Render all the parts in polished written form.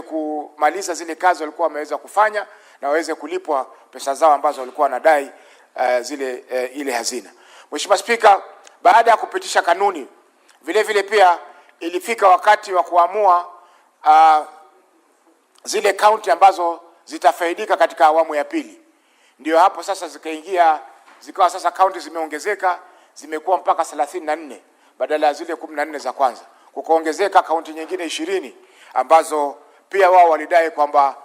kumaliza zile kazi walikuwa wameweza kufanya na waweze kulipwa pesa zao ambazo walikuwa wanadai ile hazina. Mheshimiwa Spika, baada ya kupitisha kanuni, vile vile pia ilifika wakati wa kuamua zile kaunti ambazo zitafaidika katika awamu ya pili. Ndio hapo sasa zikawa sasa kaunti zimeongezeka, zimekuwa mpaka 34 badala ya zile 14 za kwanza. Kukaongezeka kaunti nyingine 20 ambazo pia wao walidai kwamba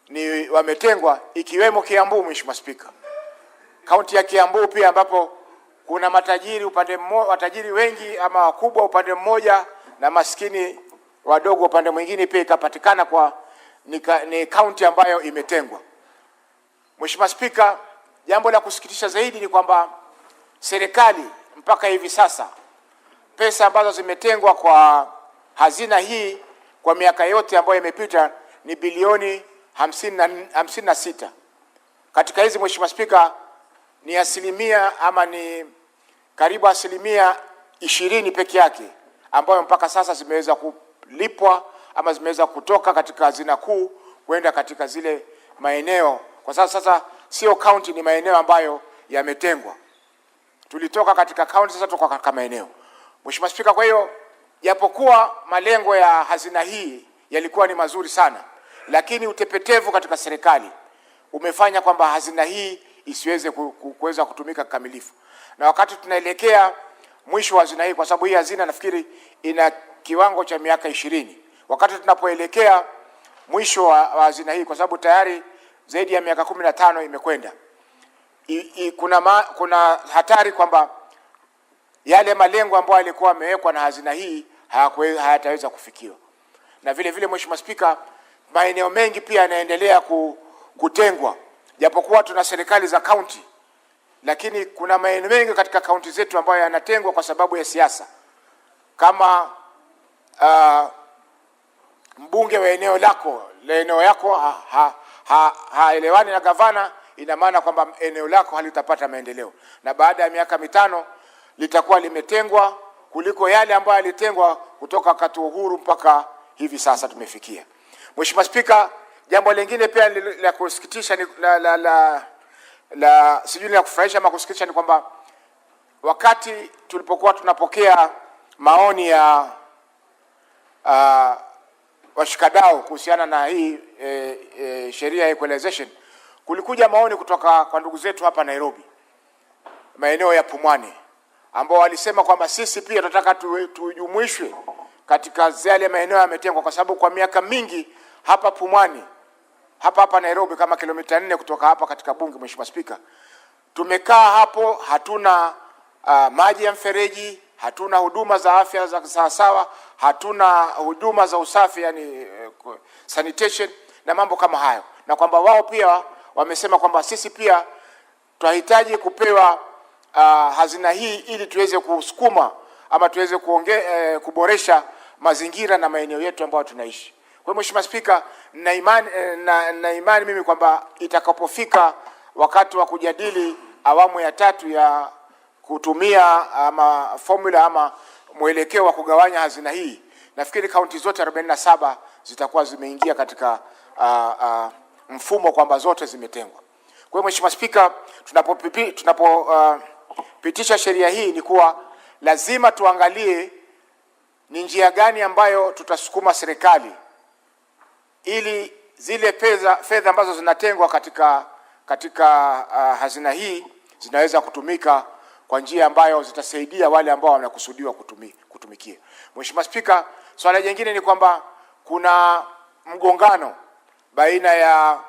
ni wametengwa, ikiwemo Kiambu. Mheshimiwa Spika, kaunti ya Kiambu pia ambapo kuna matajiri upande mmoja, watajiri wengi ama wakubwa upande mmoja na maskini wadogo upande mwingine, pia ikapatikana kwa ni kaunti ambayo imetengwa. Mheshimiwa Spika, jambo la kusikitisha zaidi ni kwamba serikali mpaka hivi sasa pesa ambazo zimetengwa kwa hazina hii kwa miaka yote ambayo imepita ni bilioni 56. Katika hizi Mheshimiwa Spika, ni asilimia ama ni karibu asilimia 20 peke yake ambayo mpaka sasa zimeweza kulipwa ama zimeweza kutoka katika hazina kuu kwenda katika zile maeneo. Kwa sasa sio county, ni maeneo ambayo yametengwa. Tulitoka katika county, sasa tuko katika maeneo. Mheshimiwa Spika, kwa hiyo japokuwa malengo ya hazina hii yalikuwa ni mazuri sana, lakini utepetevu katika serikali umefanya kwamba hazina hii isiweze kuweza kutumika kikamilifu. Na wakati tunaelekea mwisho wa hazina hii, kwa sababu hii hazina nafikiri ina kiwango cha miaka 20, wakati tunapoelekea mwisho wa hazina hii, kwa sababu tayari zaidi ya miaka 15 imekwenda, kuna hatari kwamba yale malengo ambayo yalikuwa yamewekwa na hazina hii hayataweza kufikiwa. Na vile vile Mheshimiwa Spika, maeneo mengi pia yanaendelea kutengwa. Japokuwa tuna serikali za county, lakini kuna maeneo mengi katika county zetu ambayo yanatengwa kwa sababu ya siasa. Kama mbunge wa eneo yako haelewani na gavana, ina maana kwamba eneo lako halitapata maendeleo, na baada ya miaka 5 litakuwa limetengwa kuliko yale ambayo yalitengwa kutoka wakati wa uhuru mpaka hivi sasa tumefikia. Mheshimiwa Spika, jambo lingine pia la kusikitisha ni sijui la kufurahisha ama kusikitisha ni kwamba wakati tulipokuwa tunapokea maoni ya washikadau kuhusiana na hii sheria ya equalization, kulikuja maoni kutoka kwa ndugu zetu hapa Nairobi, maeneo ya Pumwani, ambao walisema kwamba sisi pia tunataka tujumuishwe katika yale maeneo yametengwa, kwa sababu kwa miaka mingi hapa Pumwani, hapa Nairobi, kama kilomita 4 kutoka hapa katika bunge, Mheshimiwa Spika, tumekaa hapo, hatuna maji ya mfereji, hatuna huduma za afya za sawa, hatuna huduma za usafi, yani sanitation na mambo kama hayo, na kwamba wao pia wamesema kwamba sisi pia tunahitaji kupewa hazina hii ili tuweze kusukuma ama tuweze kuboresha mazingira na maeneo yetu ambayo tunaishi. Kwa hiyo Mheshimiwa Spika, na imani mimi kwamba itakapofika wakati wa kujadili awamu ya 3 ya kutumia ama formula ama mwelekeo wa kugawanya hazina hii, nafikiri kaunti zote 47 zitakuwa zimeingia katika mfumo kwamba zote zimetengwa. Kwa hiyo Mheshimiwa Spika, tunapopitisha sheria hii ni kuwa lazima tuangalie ni njia gani ambayo tutasukuma serikali ili zile fedha ambazo zinatengwa katika hazina hii zinaweza kutumika kwa njia ambayo zitasaidia wale ambao wanakusudiwa kutumikia. Mheshimiwa Spika, swala jingine ni kwamba kuna mgongano baina ya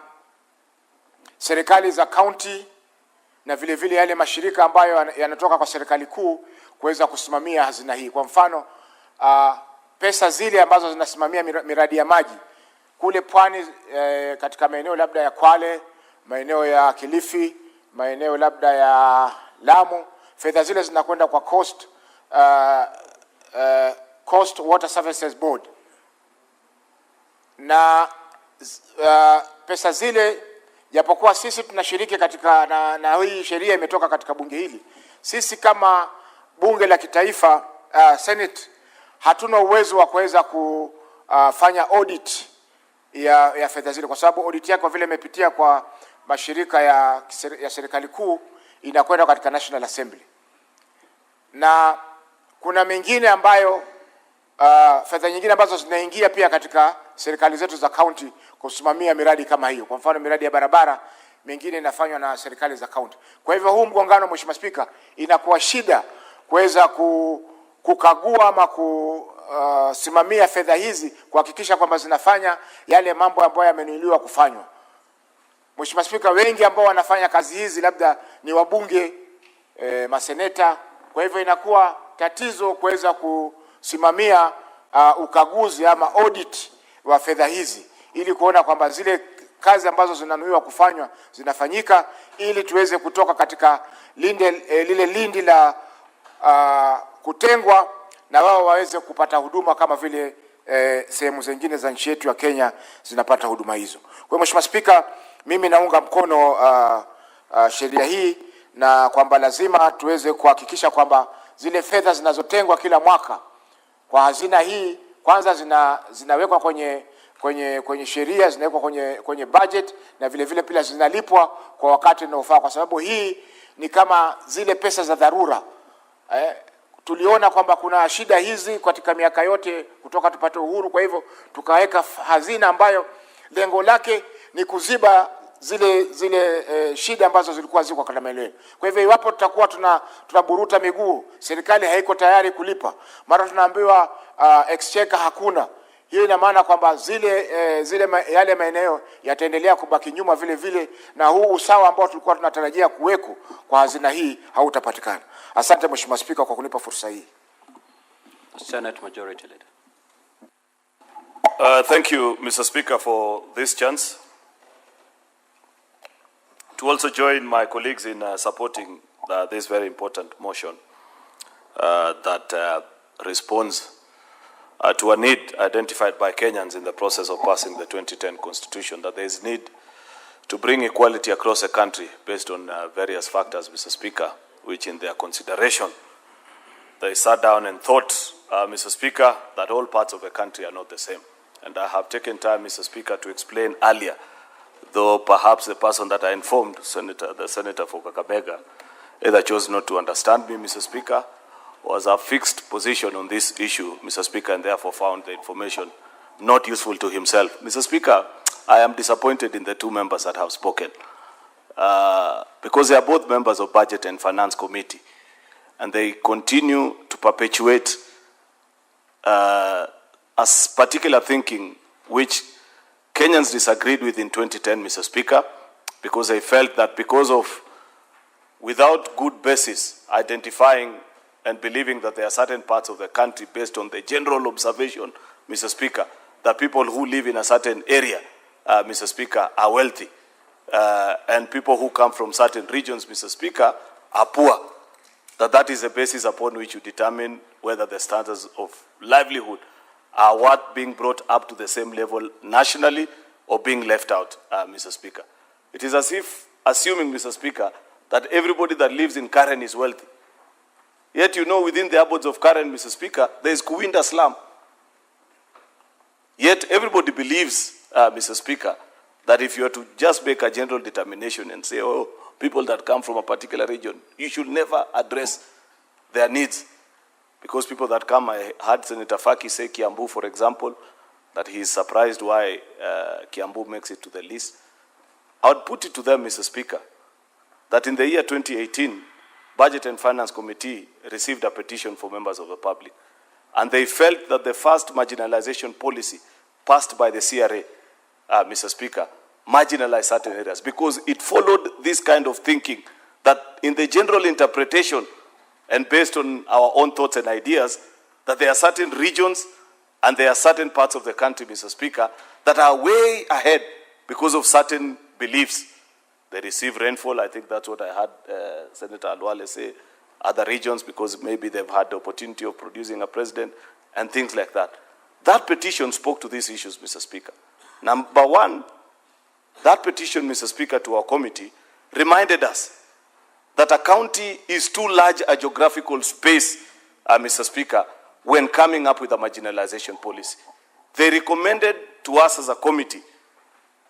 serikali za county na vile vile yale mashirika ambayo yanatoka kwa serikali kuu kuweza kusimamia hazina hii. Kwa mfano, pesa zile ambazo zinasimamia miradi ya maji kule pwani, katika maeneo labda ya Kwale, maeneo ya Kilifi, maeneo labda ya Lamu, fedha zile zinakwenda kwa Coast Water Services Board, na pesa zile japokuwa sisi tunashiriki katika na hii sheria imetoka katika bunge hili, sisi kama bunge la kitaifa Senate hatuna uwezo wa kuweza kufanya audit ya fedha zile, kwa sababu audit yake kwa vile imepitia kwa mashirika ya serikali kuu inakwenda katika National Assembly. Na kuna mengine ambayo fedha nyingine ambazo zinaingia pia katika serikali zetu za county kusimamia miradi kama hiyo. Kwa mfano miradi ya barabara mengine inafanywa na serikali za county. Kwa hivyo huu mgongano, Mheshimiwa Spika, inakuwa shida kuweza kukagua ama kusimamia fedha hizi kuhakikisha kwamba zinafanya yale mambo ambayo yamenuiliwa kufanywa. Mheshimiwa Spika, wengi ambao wanafanya kazi hizi labda ni wabunge, maseneta. Kwa hivyo inakuwa tatizo kuweza kusimamia ukaguzi ama audit wa fedha hizi ili kuona kwamba zile kazi ambazo zinanuiwa kufanywa zinafanyika, ili tuweze kutoka katika lile lindi la kutengwa na wao waweze kupata huduma kama vile sehemu zingine za nchi yetu ya Kenya zinapata huduma hizo. Kwa hiyo Mheshimiwa Spika, mimi naunga mkono sheria hii, na kwamba lazima tuweze kuhakikisha kwamba zile fedha zinazotengwa kila mwaka kwa hazina hii kwanza zinawekwa kwenye sheria, zinawekwa kwenye budget, na vile vile pia zinalipwa kwa wakati unaofaa, kwa sababu hii ni kama zile pesa za dharura. Tuliona kwamba kuna shida hizi katika miaka yote kutoka tupate uhuru, kwa hivyo tukaweka hazina ambayo lengo lake ni kuziba zile shida ambazo zilikuwa ziko katika maeneo. Kwa hivyo iwapo tutakuwa tunaburuta miguu, serikali haiko tayari kulipa, mara tunaambiwa exchequer hakuna, hiyo ina maana kwamba yale maeneo yataendelea kubaki nyuma vile vile, na huu usawa ambao tulikuwa tunatarajia kuweko kwa hazina hii hautapatikana. Asante Mheshimiwa Spika kwa kunipa fursa hii. Senate Majority Leader. Thank you, Mr. Speaker, for this chance to also join my colleagues in supporting this very important motion that responds to a need identified by Kenyans in the process of passing the 2010 Constitution, that there is need to bring equality across the country based on various factors, Mr. Speaker, which in their consideration, they sat down and thought, Mr. Speaker, that all parts of the country are not the same. And I have taken time, Mr. Speaker, to explain earlier, though perhaps the person that I informed, the Senator for Kakamega, either chose not to understand me, Mr. Speaker, was a fixed position on this issue, Mr. Speaker, and therefore found the information not useful to himself. Mr. Speaker, I am disappointed in the two members that have spoken because they are both members of Budget and Finance Committee, and they continue to perpetuate a particular thinking which Kenyans disagreed with in 2010, Mr. Speaker, because they felt that without good basis, identifying and believing that there are certain parts of the country based on the general observation, Mr. Speaker, that people who live in a certain area, Mr. Speaker, are wealthy, and people who come from certain regions, Mr. Speaker, are poor, that is the basis upon which you determine whether the standards of livelihood are what being brought up to the same level nationally or being left out, Mr. Speaker. It is as if assuming, Mr. Speaker, that everybody that lives in Karen is wealthy. Yet you know within the abodes of Karen, Mr. Speaker, there is Kuwinda slum. Yet everybody believes, Mr. Speaker, that if you are to just make a general determination and say, oh, people that come from a particular region, you should never address their needs. Because people that come, I heard Senator Faki say Kiambu, for example, that he is surprised why Kiambu makes it to the list. I would put it to them, Mr. Speaker, that in the year 2018, Budget and Finance Committee received a petition from members of the public, and they felt that the first marginalization policy passed by the CRA, Mr. Speaker, marginalized certain areas because it followed this kind of thinking that in the general interpretation and based on our own thoughts and ideas, that there are certain regions and there are certain parts of the country, Mr. Speaker, that are way ahead because of certain beliefs. They receive rainfall. I think that's what I heard Senator Alwale say. Other regions, because maybe they've had the opportunity of producing a president and things like that. That petition spoke to these issues, Mr. Speaker. Number one, that petition, Mr. Speaker, to our committee reminded us that a county is too large a geographical space, Mr. Speaker, when coming up with a marginalization policy. They recommended to us as a committee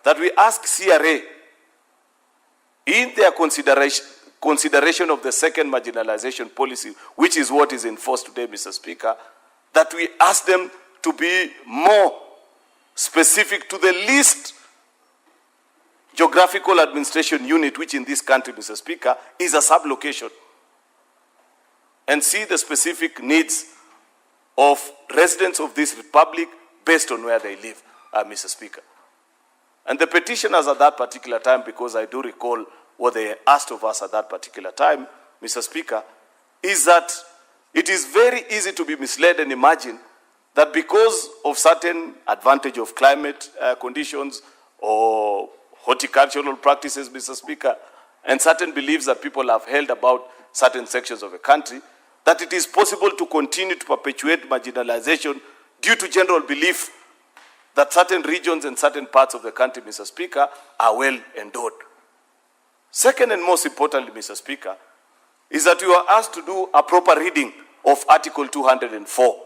that we ask CRA, in their consideration of the second marginalization policy, which is what is enforced today, Mr. Speaker, that we ask them to be more specific to the least geographical administration unit, which in this country, Mr. Speaker, is a sublocation, and see the specific needs of residents of this republic based on where they live, Mr. Speaker. And the petitioners at that particular time, because I do recall what they asked of us at that particular time, Mr. Speaker, is that it is very easy to be misled and imagine that because of certain advantage of climate conditions or horticultural practices, Mr. Speaker, and certain beliefs that people have held about certain sections of a country, that it is possible to continue to perpetuate marginalization due to general belief that certain regions and certain parts of the country, Mr. Speaker, are well endowed. Second and most importantly, Mr. Speaker, is that you are asked to do a proper reading of Article 204.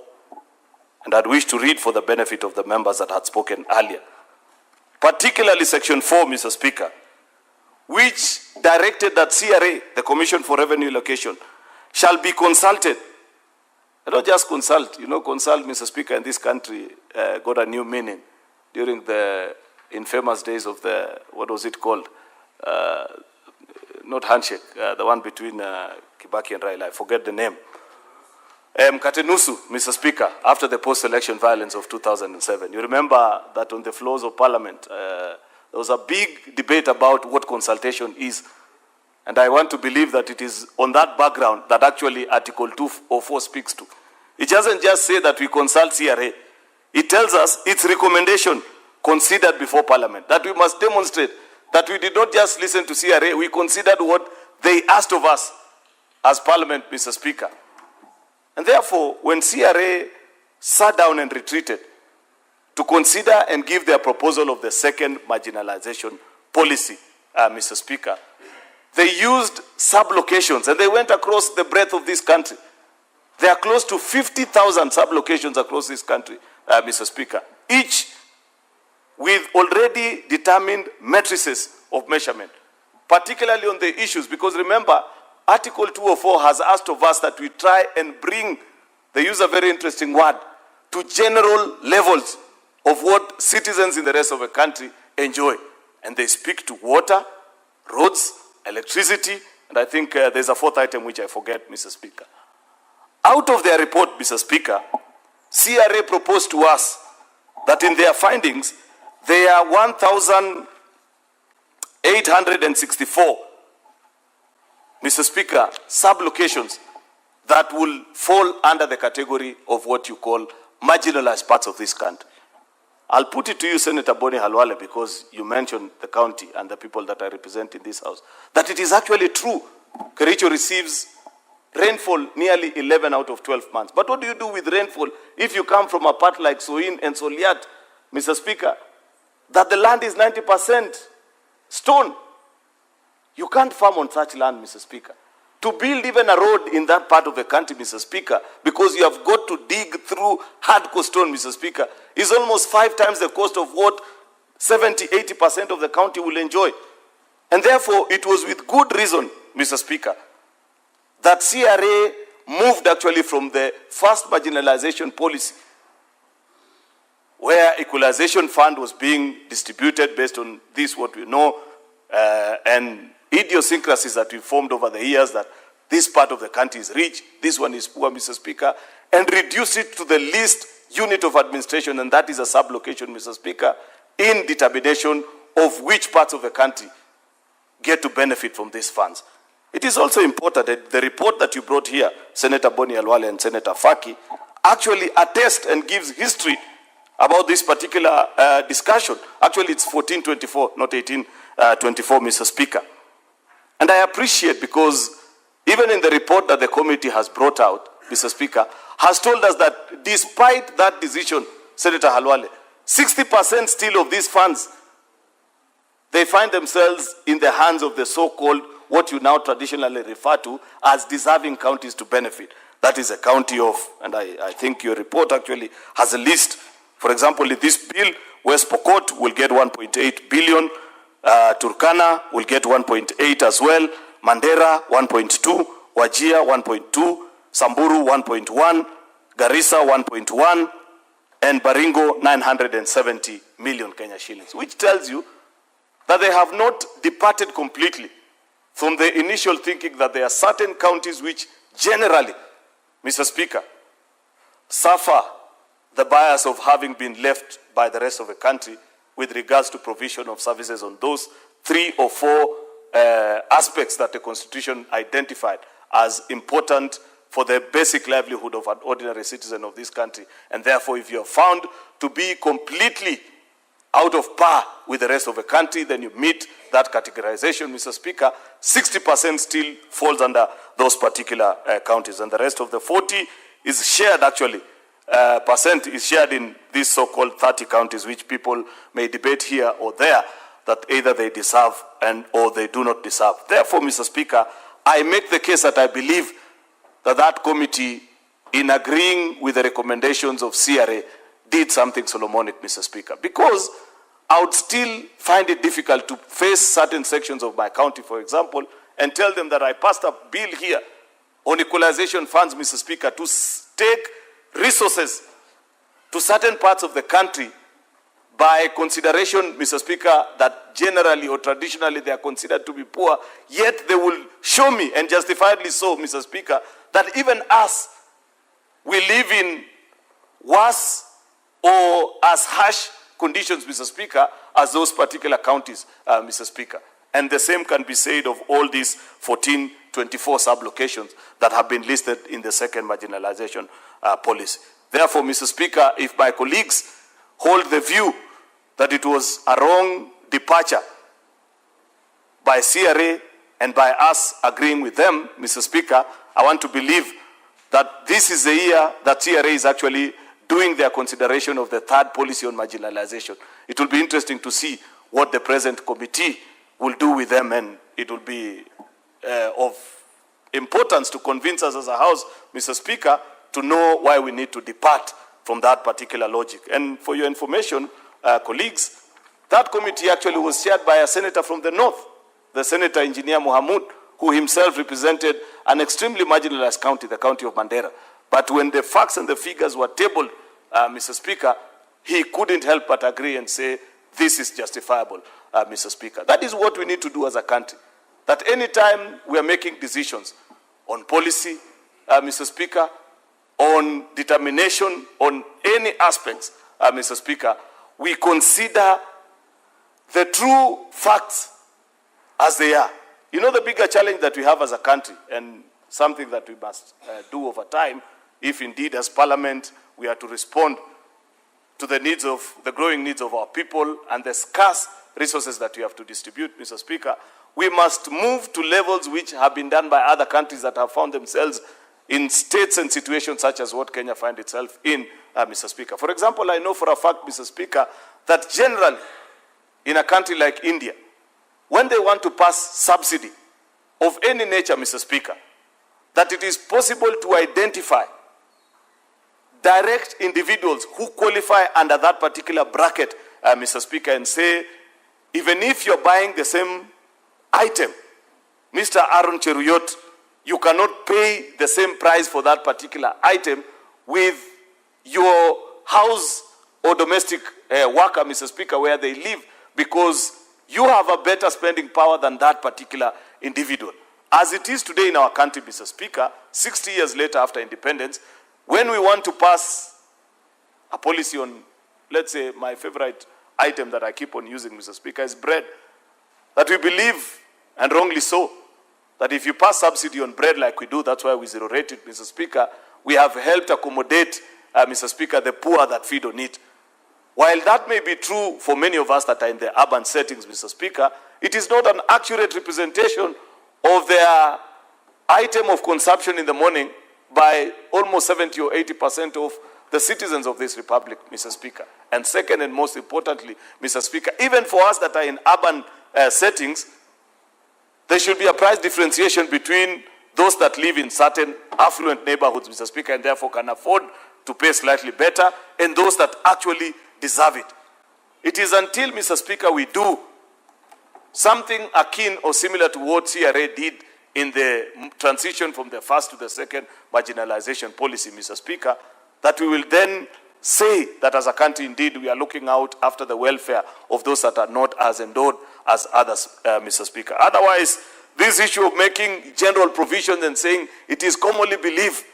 And I'd wish to read for the benefit of the members that had spoken earlier. Particularly Section 4, Mr. Speaker, which directed that CRA, the Commission for Revenue Allocation, shall be consulted. I don't just consult. You know, consult, Mr. Speaker, in this country got a new meaning during the infamous days of the, what was it called? Not handshake, the one between Kibaki and Raila. I forget the name. Katenusu, Mr. Speaker, after the post-election violence of 2007. You remember that on the floors of Parliament, there was a big debate about what consultation is. And I want to believe that it is on that background that actually Article 204 speaks to. It doesn't just say that we consult CRA. It tells us its recommendation considered before Parliament, that we must demonstrate that we did not just listen to CRA, we considered what they asked of us as Parliament, Mr. Speaker. And therefore, when CRA sat down and retreated to consider and give their proposal of the second marginalization policy, Mr. Speaker, they used sublocations and they went across the breadth of this country. There are close to 50,000 sublocations across this country, Mr. Speaker, each with already determined matrices of measurement, particularly on the issues, because remember, Article 204 has asked of us that we try and bring, they use a very interesting word, to general levels of what citizens in the rest of the country enjoy. And they speak to water, roads, electricity, and I think there's a fourth item which I forget, Mr. Speaker. Out of their report, Mr. Speaker, CRA proposed to us that in their findings, there are 1,864, Mr. Speaker, sublocations that will fall under the category of what you call marginalized parts of this country. I'll put it to you, Senator Boni Halwale, because you mentioned the county and the people that I represent in this house, that it is actually true. Kericho receives rainfall nearly 11 out of 12 months. But what do you do with rainfall if you come from a part like Soin and Soliat, Mr. Speaker, that the land is 90% stone? You can't farm on such land, Mr. Speaker. To build even a road in that part of the country, Mr. Speaker, because you have got to dig through hardcore stone, Mr. Speaker, is almost 5 times the cost of what 70-80% of the county will enjoy. And therefore, it was with good reason, Mr. Speaker, that CRA moved actually from the first marginalization policy, where equalization fund was being distributed based on this, what we know, and idiosyncrasies that we formed over the years, that this part of the country is rich, this one is poor, Mr. Speaker, and reduce it to the least unit of administration, and that is a sublocation, Mr. Speaker, in determination of which parts of the country get to benefit from these funds. It is also important that the report that you brought here, Senator Boni Halwale and Senator Faki, actually attest and gives history about this particular discussion. Actually, it's 1424, not 1824, Mr. Speaker. And I appreciate, because even in the report that the committee has brought out, Mr. Speaker, has told us that despite that decision, Senator Halwale, 60% still of these funds, they find themselves in the hands of the so-called, what you now traditionally refer to as deserving counties to benefit. That is a county of, and I think your report actually has a list. For example, in this bill, West Pokot will get 1.8 billion. Turkana will get 1.8 as well. Mandera 1.2. Wajir 1.2. Samburu 1.1. Garissa 1.1. And Baringo 970 million Kenya shillings, which tells you that they have not departed completely from the initial thinking that there are certain counties which generally, Mr. Speaker, suffer the bias of having been left by the rest of the country with regards to provision of services on those 3 or 4 aspects that the Constitution identified as important for the basic livelihood of an ordinary citizen of this country. And therefore, if you are found to be completely out of par with the rest of the country, then you meet that categorization, Mr. Speaker. 60% still falls under those particular counties, and the rest of the 40 is shared actually. Percent is shared in these so-called 30 counties, which people may debate here or there that either they deserve or they do not deserve. Therefore, Mr. Speaker, I make the case that I believe that committee, in agreeing with the recommendations of CRA, did something Solomonic, Mr. Speaker, because I would still find it difficult to face certain sections of my county, for example, and tell them that I passed a bill here on equalization funds, Mr. Speaker, to take resources to certain parts of the country by consideration, Mr. Speaker, that generally or traditionally they are considered to be poor, yet they will show me, and justifiably so, Mr. Speaker, that even us, we live in worse or as harsh conditions, Mr. Speaker, as those particular counties, Mr. Speaker. And the same can be said of all these 1424 sub-locations that have been listed in the second marginalization policy. Therefore, Mr. Speaker, if my colleagues hold the view that it was a wrong departure by CRA and by us agreeing with them, Mr. Speaker, I want to believe that this is the year that CRA is actually doing their consideration of the third policy on marginalization. It will be interesting to see what the present committee will do with them, and it will be of importance to convince us as a House, Mr. Speaker, to know why we need to depart from that particular logic. And for your information, colleagues, that committee actually was chaired by a senator from the north, the Senator Engineer Mohamud, who himself represented an extremely marginalized county, the county of Mandera. But when the facts and the figures were tabled, Mr. Speaker, he couldn't help but agree and say, this is justifiable, Mr. Speaker. That is what we need to do as a country. That any time we are making decisions on policy, Mr. Speaker, on determination, on any aspects, Mr. Speaker, we consider the true facts as they are. You know, the bigger challenge that we have as a country, and something that we must do over time, if indeed as Parliament we are to respond to the needs of, the growing needs of our people and the scarce resources that we have to distribute, Mr. Speaker, we must move to levels which have been done by other countries that have found themselves in states and situations such as what Kenya finds itself in, Mr. Speaker. For example, I know for a fact, Mr. Speaker, that generally in a country like India, when they want to pass subsidy of any nature, Mr. Speaker, that it is possible to identify direct individuals who qualify under that particular bracket, Mr. Speaker, and say, even if you're buying the same item, Mr. Aaron Cheruyot, you cannot pay the same price for that particular item with your house or domestic worker, Mr. Speaker, where they live, because you have a better spending power than that particular individual. As it is today in our country, Mr. Speaker, 60 years later after independence, when we want to pass a policy on, let's say, my favorite item that I keep on using, Mr. Speaker, is bread, that we believe, and wrongly so, that if you pass subsidy on bread like we do, that's why we zero rate it, Mr. Speaker, we have helped accommodate, Mr. Speaker, the poor that feed on it. While that may be true for many of us that are in the urban settings, Mr. Speaker, it is not an accurate representation of their item of consumption in the morning by almost 70 or 80% of the citizens of this republic, Mr. Speaker. And second and most importantly, Mr. Speaker, even for us that are in urban settings, there should be a price differentiation between those that live in certain affluent neighborhoods, Mr. Speaker, and therefore can afford to pay slightly better, and those that actually deserve it. It is until, Mr. Speaker, we do something akin or similar to what CRA did in the transition from the first to the second marginalization policy, Mr. Speaker, that we will then say that as a country, indeed, we are looking out after the welfare of those that are not as endowed as others, Mr. Speaker. Otherwise, this issue of making general provisions and saying it is commonly believed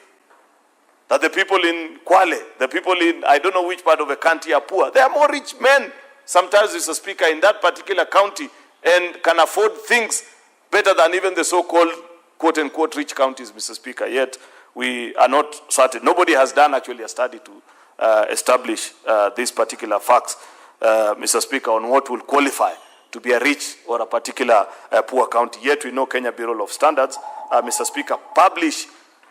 that the people in Kwale, the people in I don't know which part of the country are poor. They are more rich men sometimes, Mr. Speaker, in that particular county and can afford things better than even the so-called quote-unquote rich counties, Mr. Speaker. Yet we are not certain. Nobody has done actually a study to establish these particular facts, Mr. Speaker, on what will qualify to be a rich or a particular poor county. Yet we know Kenya Bureau of Standards, Mr. Speaker, publish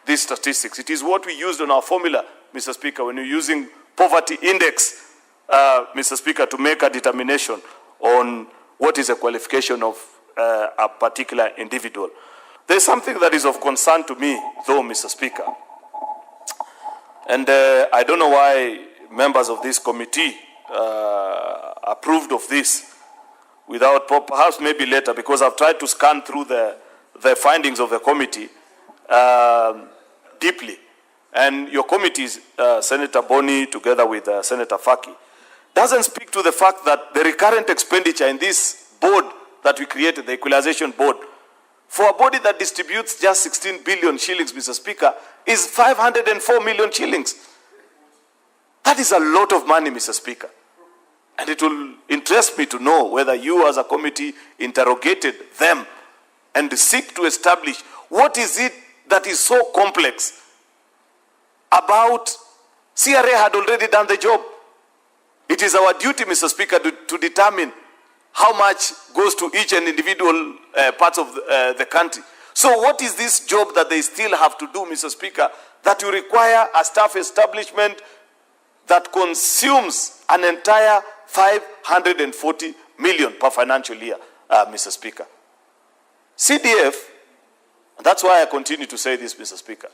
these statistics. It is what we used on our formula, Mr. Speaker, when you're using poverty index, Mr. Speaker, to make a determination on what is a qualification of a particular individual. There's something that is of concern to me, though, Mr. Speaker. And I don't know why members of this committee approved of this without, perhaps maybe later, because I've tried to scan through the findings of the committee deeply. And your committees, Senator Boni together with Senator Faki, doesn't speak to the fact that the recurrent expenditure in this board that we created, the equalization board, for a body that distributes just 16 billion shillings, Mr. Speaker, is 504 million shillings. That is a lot of money, Mr. Speaker. And it will interest me to know whether you as a committee interrogated them and seek to establish what is it that is so complex about. CRA had already done the job. It is our duty, Mr. Speaker, to determine how much goes to each and individual parts of the country. So what is this job that they still have to do, Mr. Speaker, that you require a staff establishment that consumes an entire 540 million per financial year, Mr. Speaker? CDF, that's why I continue to say this, Mr. Speaker.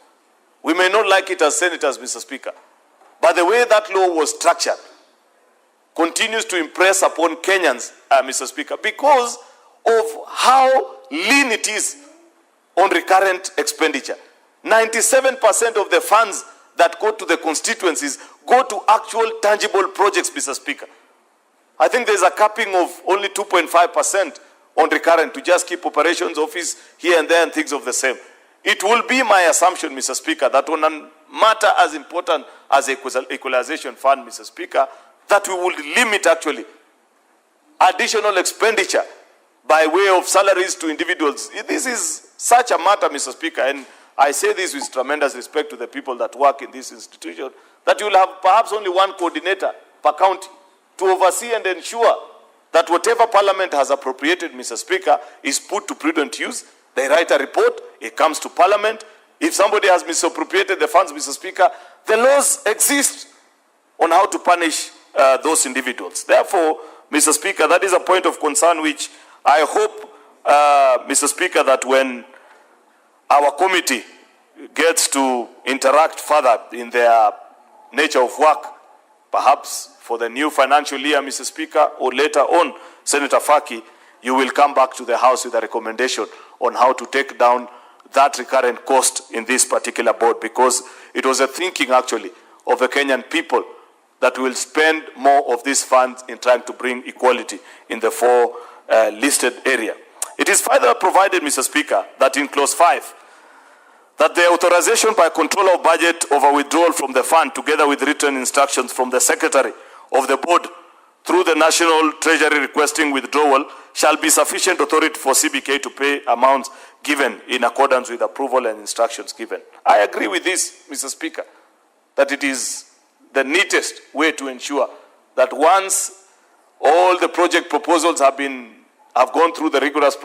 We may not like it as senators, Mr. Speaker, but the way that law was structured continues to impress upon Kenyans, Mr. Speaker, because of how lean it is on recurrent expenditure. 97% of the funds that go to the constituencies go to actual tangible projects, Mr. Speaker. I think there's a capping of only 2.5% on recurrent to just keep operations office here and there and things of the same. It will be my assumption, Mr. Speaker, that on a matter as important as the equalization fund, Mr. Speaker, that we would limit actually additional expenditure by way of salaries to individuals. This is such a matter, Mr. Speaker, and I say this with tremendous respect to the people that work in this institution, that you will have perhaps only one coordinator per county to oversee and ensure that whatever Parliament has appropriated, Mr. Speaker, is put to prudent use. They write a report, it comes to Parliament. If somebody has misappropriated the funds, Mr. Speaker, the laws exist on how to punish those individuals. Therefore, Mr. Speaker, that is a point of concern which I hope, Mr. Speaker, that when our committee gets to interact further in their nature of work, perhaps for the new financial year, Mr. Speaker, or later on, Senator Faki, you will come back to the House with a recommendation on how to take down that recurrent cost in this particular board, because it was a thinking actually of the Kenyan people that will spend more of these funds in trying to bring equality in the four listed area. It is further provided, Mr. Speaker, that in clause 5, that the authorization by controller of budget of a withdrawal from the fund, together with written instructions from the secretary of the board through the National Treasury requesting withdrawal, shall be sufficient authority for CBK to pay amounts given in accordance with approval and instructions given. I agree with this, Mr. Speaker, that it is the neatest way to ensure that once all the project proposals have gone through the rigorous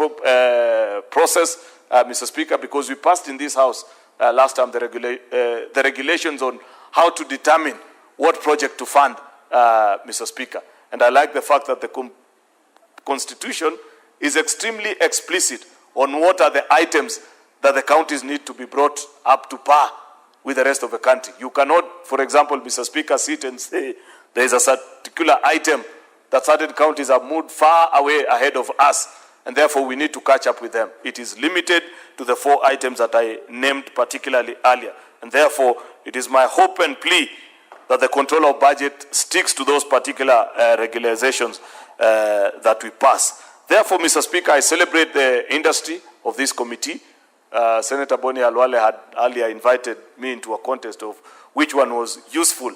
process, Mr. Speaker, because we passed in this House last time the regulations on how to determine what project to fund, Mr. Speaker. And I like the fact that the Constitution is extremely explicit on what are the items that the counties need to be brought up to par with the rest of the country. You cannot, for example, Mr. Speaker, sit and say there is a particular item that certain counties have moved far away ahead of us, and therefore we need to catch up with them. It is limited to the 4 items that I named particularly earlier, and therefore it is my hope and plea that the control of budget sticks to those particular regulations that we pass. Therefore, Mr. Speaker, I celebrate the industry of this committee. Senator Boni Halwale had earlier invited me into a contest of which one was useful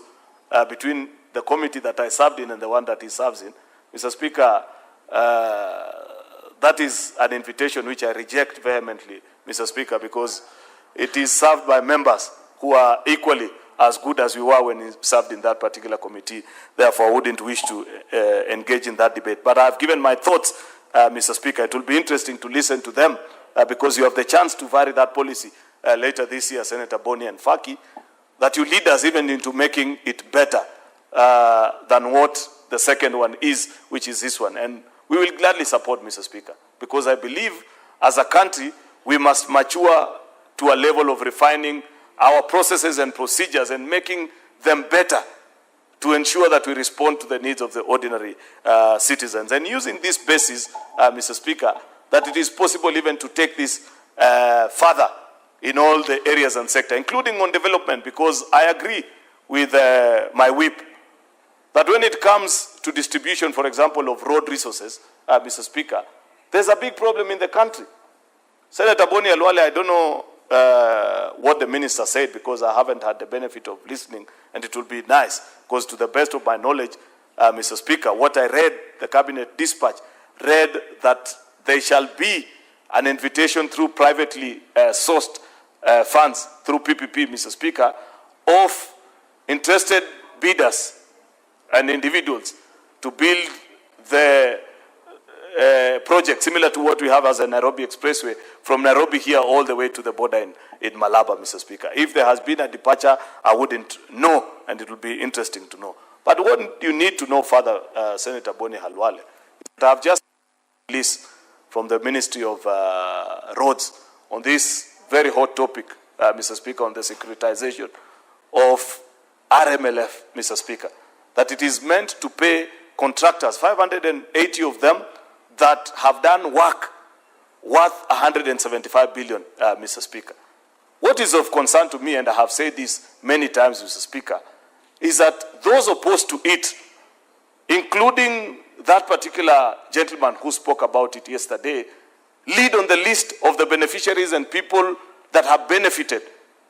between the committee that I served in and the one that he serves in. Mr. Speaker, that is an invitation which I reject vehemently, Mr. Speaker, because it is served by members who are equally as good as we were when he served in that particular committee. Therefore, I wouldn't wish to engage in that debate. But I've given my thoughts, Mr. Speaker. It will be interesting to listen to them because you have the chance to vary that policy later this year, Senator Boni and Faki, that you lead us even into making it better than what the second one is, which is this one. And we will gladly support, Mr. Speaker, because I believe as a country we must mature to a level of refining our processes and procedures and making them better to ensure that we respond to the needs of the ordinary citizens. And using this basis, Mr. Speaker, that it is possible even to take this further in all the areas and sector, including on development, because I agree with my whip that when it comes to distribution, for example, of road resources, Mr. Speaker, there's a big problem in the country. Senator Boni Halwale, I don't know what the minister said because I haven't had the benefit of listening, and it will be nice because to the best of my knowledge, Mr. Speaker, what I read, the cabinet dispatch, read that there shall be an invitation through privately sourced funds through PPP, Mr. Speaker, of interested bidders and individuals to build the project similar to what we have as a Nairobi Expressway from Nairobi here all the way to the border in Malaba, Mr. Speaker. If there has been a departure, I wouldn't know, and it will be interesting to know. But what you need to know further, Senator Boni Halwale, is that I have just released from the Ministry of Roads on this very hot topic, Mr. Speaker, on the securitization of RMLF, Mr. Speaker, that it is meant to pay contractors, 580 of them, that have done work worth 175 billion, Mr. Speaker. What is of concern to me, and I have said this many times, Mr. Speaker, is that those opposed to it, including that particular gentleman who spoke about it yesterday, lead on the list of the beneficiaries and people that have benefited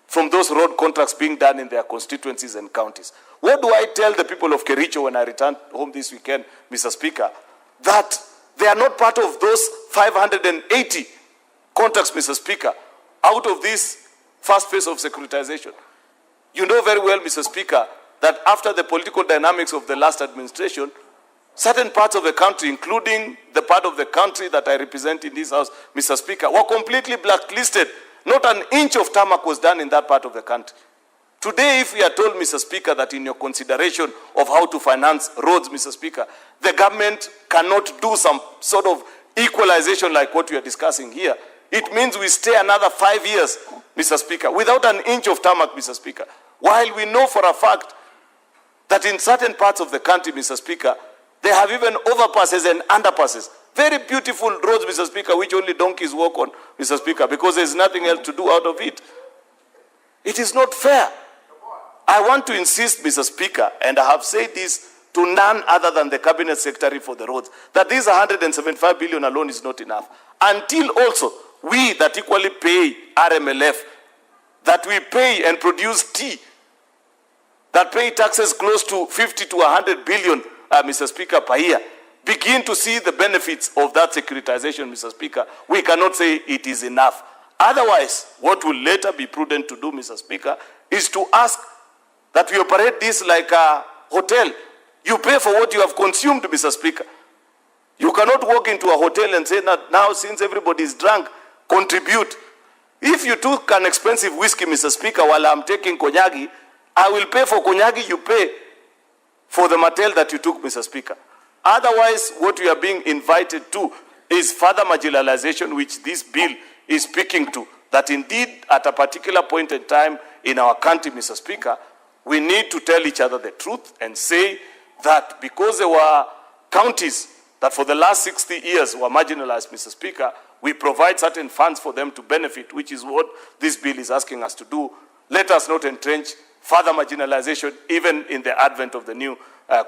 from those road contracts being done in their constituencies and counties. What do I tell the people of Kericho when I return home this weekend, Mr. Speaker? That they are not part of those 580 contracts, Mr. Speaker, out of this first phase of securitization. You know very well, Mr. Speaker, that after the political dynamics of the last administration, certain parts of the country, including the part of the country that I represent in this house, Mr. Speaker, were completely blacklisted. Not an inch of tarmac was done in that part of the country. Today, if we are told, Mr. Speaker, that in your consideration of how to finance roads, Mr. Speaker, the government cannot do some sort of equalization like what we are discussing here, it means we stay another 5 years, Mr. Speaker, without an inch of tarmac, Mr. Speaker. While we know for a fact that in certain parts of the country, Mr. Speaker, they have even overpasses and underpasses. Very beautiful roads, Mr. Speaker, which only donkeys walk on, Mr. Speaker, because there's nothing else to do out of it. It is not fair. I want to insist, Mr. Speaker, and I have said this to none other than the Cabinet Secretary for the Roads, that this 175 billion alone is not enough. Until also we that equally pay RMLF, that we pay and produce tea, that pay taxes close to 50 to 100 billion, Mr. Speaker, per year, begin to see the benefits of that securitization, Mr. Speaker, we cannot say it is enough. Otherwise, what will later be prudent to do, Mr. Speaker, is to ask that we operate this like a hotel. You pay for what you have consumed, Mr. Speaker. You cannot walk into a hotel and say that now, since everybody is drunk, contribute. If you took an expensive whiskey, Mr. Speaker, while I'm taking konyagi, I will pay for konyagi, you pay for the material that you took, Mr. Speaker. Otherwise, what we are being invited to is further marginalization, which this bill is speaking to. That indeed, at a particular point in time in our country, Mr. Speaker, we need to tell each other the truth and say that because there were counties that for the last 60 years were marginalized, Mr. Speaker, we provide certain funds for them to benefit, which is what this bill is asking us to do. Let us not entrench further marginalization, even in the advent of the new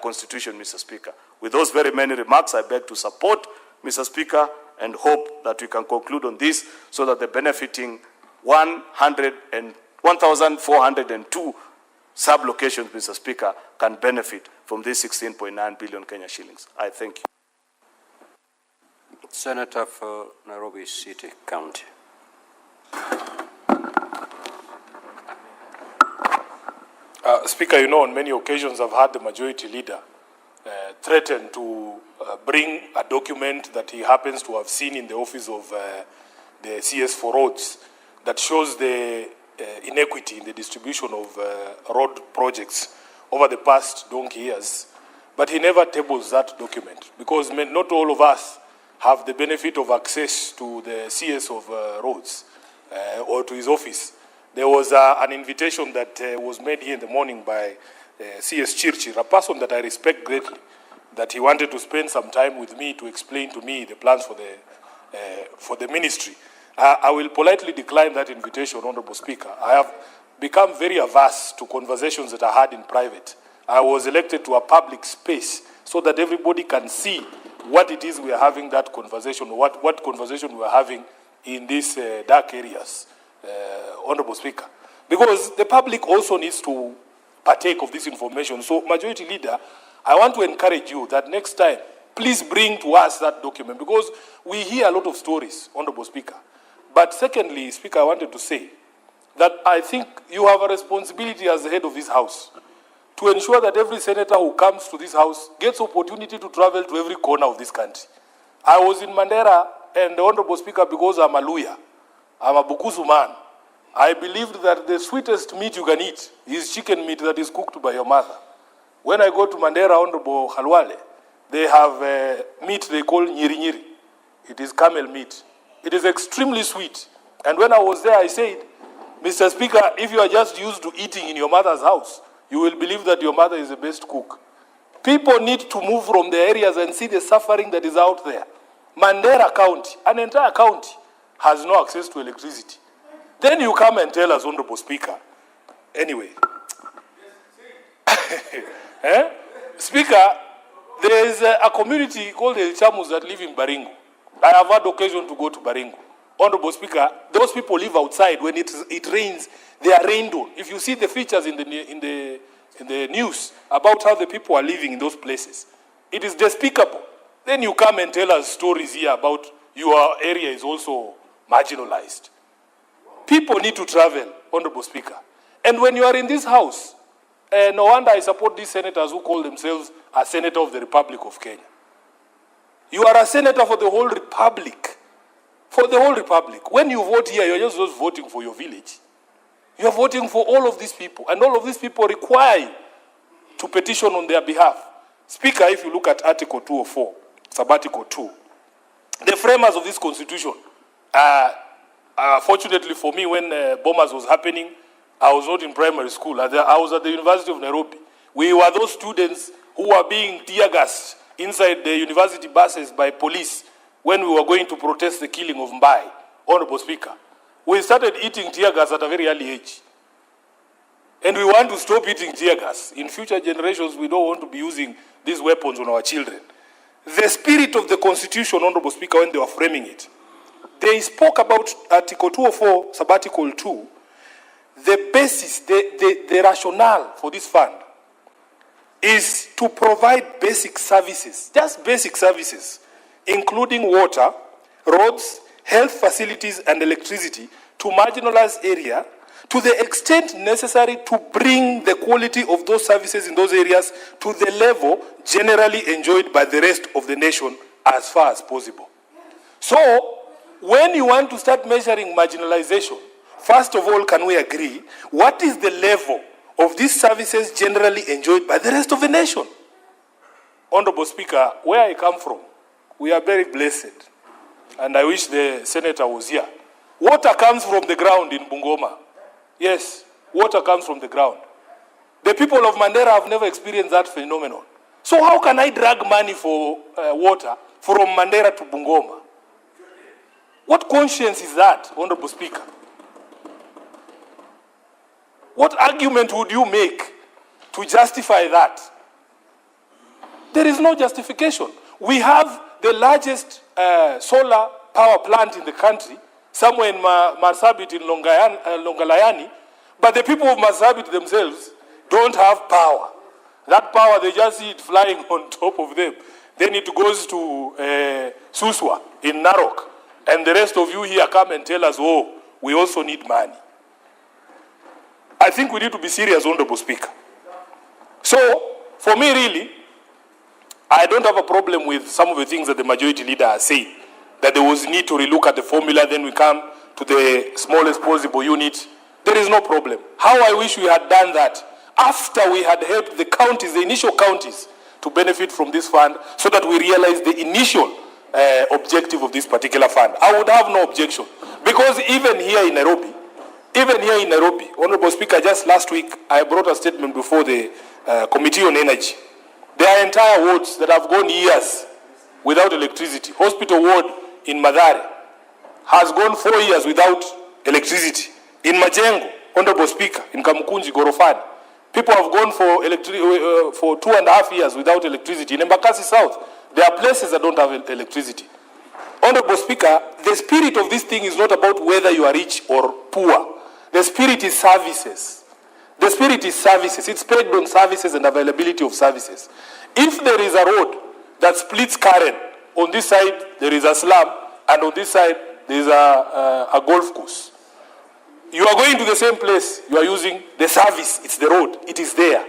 constitution, Mr. Speaker. With those very many remarks, I beg to support, Mr. Speaker, and hope that we can conclude on this so that the benefiting 1,402 sub-locations, Mr. Speaker, can benefit from these 16.9 billion Kenya shillings. I thank you. Senator for Nairobi City County. Speaker, you know, on many occasions I've had the majority leader threaten to bring a document that he happens to have seen in the office of the CS for roads that shows the inequity in the distribution of road projects over the past donkey years. But he never tables that document because not all of us have the benefit of access to the CS of roads or to his office. There was an invitation that was made here in the morning by CS Chirchir, a person that I respect greatly, that he wanted to spend some time with me to explain to me the plans for the ministry. I will politely decline that invitation, Honorable Speaker. I have become very averse to conversations that I had in private. I was elected to a public space so that everybody can see what it is we are having that conversation, what conversation we are having in these dark areas, Honorable Speaker. Because the public also needs to partake of this information. So, Majority Leader, I want to encourage you that next time, please bring to us that document because we hear a lot of stories, Honorable Speaker. But secondly, Speaker, I wanted to say that I think you have a responsibility as the head of this House to ensure that every senator who comes to this House gets opportunity to travel to every corner of this country. I was in Mandera, and the Honorable Speaker, because I'm a Luya, I'm a Bukusu man, I believed that the sweetest meat you can eat is chicken meat that is cooked by your mother. When I go to Mandera, Honorable Khalwale, they have meat they call nyiri nyiri. It is camel meat. It is extremely sweet. And when I was there, I said, Mr. Speaker, if you are just used to eating in your mother's house, you will believe that your mother is the best cook. People need to move from the areas and see the suffering that is out there. Mandera County, an entire county, has no access to electricity. Then you come and tell us, Honorable Speaker. Anyway. Speaker, there is a community called the Chamus that live in Baringo. I have had occasion to go to Baringo. Honorable Speaker, those people live outside. When it rains, they are rained on. If you see the features in the news about how the people are living in those places, it is despicable. Then you come and tell us stories here about your area is also marginalized. People need to travel, Honorable Speaker. And when you are in this House, no wonder I support these senators who call themselves a senator of the Republic of Kenya. You are a senator for the whole Republic. For the whole Republic. When you vote here, you're just voting for your village. You're voting for all of these people. And all of these people require you to petition on their behalf. Speaker, if you look at Article 204, Sub-Article 2, the framers of this constitution, fortunately for me, when Bombers was happening, I was not in primary school. I was at the University of Nairobi. We were those students who were being tear-gassed inside the university buses by police when we were going to protest the killing of Mbai, Honorable Speaker. We started eating tear gas at a very early age. And we want to stop eating tear gas. In future generations, we don't want to be using these weapons on our children. The spirit of the Constitution, Honorable Speaker, when they were framing it, they spoke about Article 204, Sub-Article 2, the basis, the rationale for this fund is to provide basic services, just basic services, including water, roads, health facilities, and electricity to marginalized area to the extent necessary to bring the quality of those services in those areas to the level generally enjoyed by the rest of the nation as far as possible. So, when you want to start measuring marginalization, first of all, can we agree, what is the level of these services generally enjoyed by the rest of the nation? Honorable Speaker, where I come from, we are very blessed. And I wish the senator was here. Water comes from the ground in Bungoma. Yes, water comes from the ground. The people of Mandera have never experienced that phenomenon. So how can I drag money for water from Mandera to Bungoma? What conscience is that, Honorable Speaker? What argument would you make to justify that? There is no justification. We have the largest solar power plant in the country, somewhere in Marsabit in Longalayani, but the people of Marsabit themselves don't have power. That power, they just see it flying on top of them. Then it goes to Suswa in Narok. And the rest of you here come and tell us, oh, we also need money. I think we need to be serious, Honorable Speaker. So, for me really, I don't have a problem with some of the things that the majority leader has said, that there was need to relook at the formula, then we come to the smallest possible unit. There is no problem. How I wish we had done that after we had helped the counties, the initial counties, to benefit from this fund, so that we realize the initial objective of this particular fund. I would have no objection. Because even here in Nairobi, Honorable Speaker, just last week, I brought a statement before the Committee on Energy. There are entire wards that have gone years without electricity. Hospital ward in Madare has gone 4 years without electricity. In Majengo, Honorable Speaker, in Kamukunji, Gorofani, people have gone for 2.5 years without electricity. In Embakasi South, there are places that don't have electricity. Honorable Speaker, the spirit of this thing is not about whether you are rich or poor. The spirit is services. The spirit is services. It's based on services and availability of services. If there is a road that splits Karen, on this side there is a slum, and on this side there is a golf course. You are going to the same place, you are using the service, it's the road, it is there.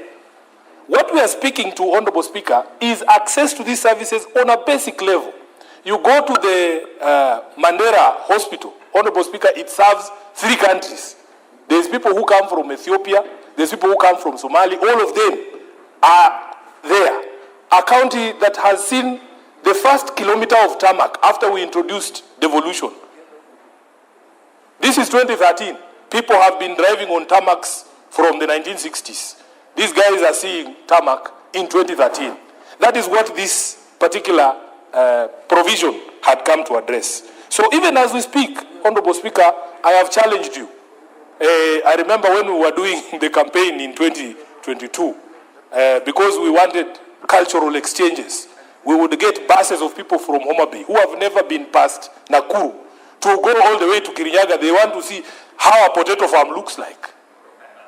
What we are speaking to, Honorable Speaker, is access to these services on a basic level. You go to the Mandera Hospital, Honorable Speaker, it serves 3 countries. There's people who come from Ethiopia, there's people who come from Somalia, all of them are there. A county that has seen the first kilometer of tarmac after we introduced devolution. This is 2013. People have been driving on tarmacs from the 1960s. These guys are seeing tarmac in 2013. That is what this particular provision had come to address. So even as we speak, Honorable Speaker, I have challenged you. I remember when we were doing the campaign in 2022, because we wanted cultural exchanges, we would get buses of people from Homa Bay who have never been past Nakuru to go all the way to Kirinyaga. They want to see how a potato farm looks like.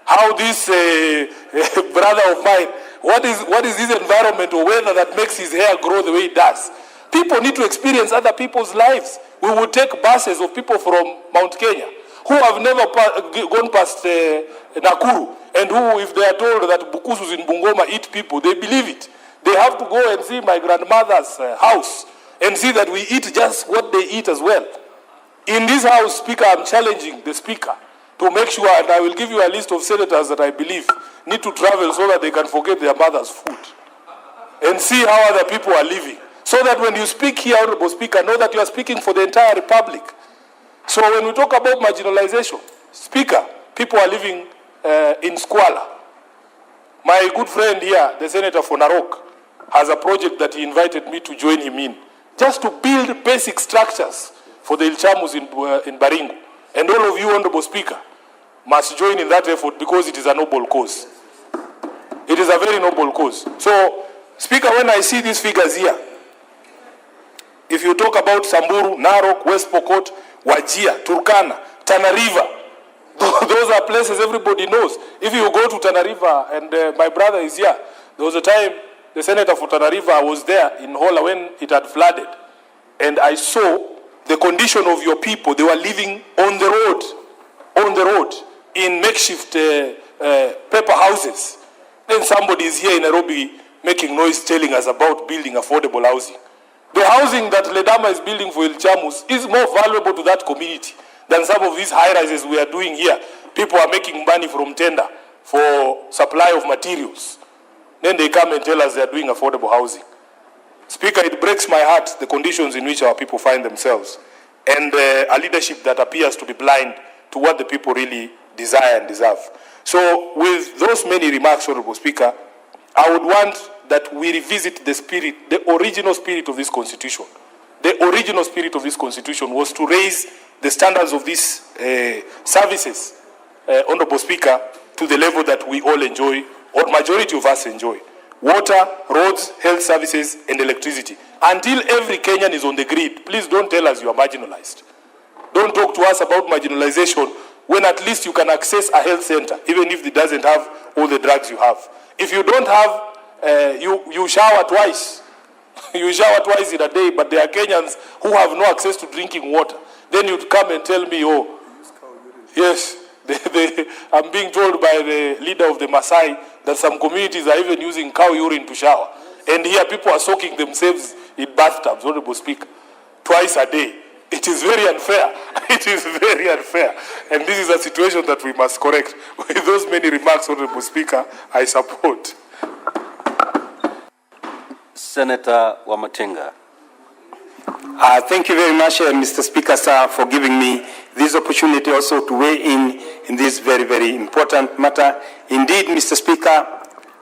How this brother of mine, what is his environment or weather that makes his hair grow the way it does? People need to experience other people's lives. We would take buses of people from Mount Kenya who have never gone past Nakuru, and who, if they are told that Bukusus in Bungoma eat people, they believe it. They have to go and see my grandmother's house and see that we eat just what they eat as well. In this house, Speaker, I'm challenging the Speaker to make sure, and I will give you a list of senators that I believe need to travel so that they can forget their mother's food and see how other people are living. So that when you speak here, Honorable Speaker, know that you are speaking for the entire Republic. So when we talk about marginalization, Speaker, people are living in squalor. My good friend here, the Senator for Narok, has a project that he invited me to join him in, just to build basic structures for the Ilchamus in Baringo. And all of you, Honorable Speaker, must join in that effort because it is a noble cause. It is a very noble cause. So, Speaker, when I see these figures here, if you talk about Samburu, Narok, West Pokot, Wajir, Turkana, Tana River, those are places everybody knows. If you go to Tana River, and my brother is here, there was a time the senator for Tana River was there in Hola when it had flooded. And I saw the condition of your people. They were living on the road, in makeshift paper houses. Then somebody is here in Nairobi making noise telling us about building affordable housing. The housing that Ledama is building for Ilchamus is more valuable to that community than some of these high-rises we are doing here. People are making money from tender for supply of materials. Then they come and tell us they are doing affordable housing. Speaker, it breaks my heart, the conditions in which our people find themselves, and a leadership that appears to be blind to what the people really desire and deserve. So with those many remarks, Honorable Speaker, I would want that we revisit the spirit, the original spirit of this constitution. The original spirit of this constitution was to raise the standards of these services, Honorable Speaker, to the level that we all enjoy, or majority of us enjoy. Water, roads, health services, and electricity. Until every Kenyan is on the grid, please don't tell us you are marginalized. Don't talk to us about marginalization when at least you can access a health center, even if it doesn't have all the drugs you have. If you don't have, you shower twice. You shower twice in a day, but there are Kenyans who have no access to drinking water. Then you'd come and tell me, oh, yes, I'm being told by the leader of the Maasai that some communities are even using cow urine to shower. And here people are soaking themselves in bathtubs, Honorable Speaker, twice a day. It is very unfair. It is very unfair. And this is a situation that we must correct. With those many remarks, Honorable Speaker, I support. Senator Wamatenga. Thank you very much, Mr. Speaker, sir, for giving me this opportunity also to weigh in this very, very important matter. Indeed, Mr. Speaker,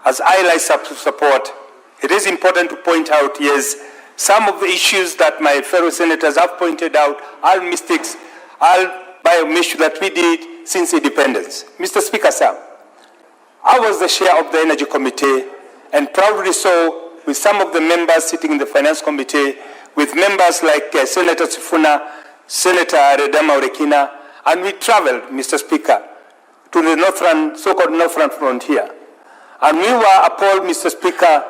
as I like to support, it is important to point out, yes, some of the issues that my fellow senators have pointed out are mistakes, are by omission that we did since independence. Mr. Speaker, sir, I was the chair of the Energy Committee, and proudly so, with some of the members sitting in the Finance Committee, with members like Senator Sifuna, Senator Redama Orekina, and we traveled, Mr. Speaker, to the so-called Northern frontier. And we were appalled, Mr. Speaker,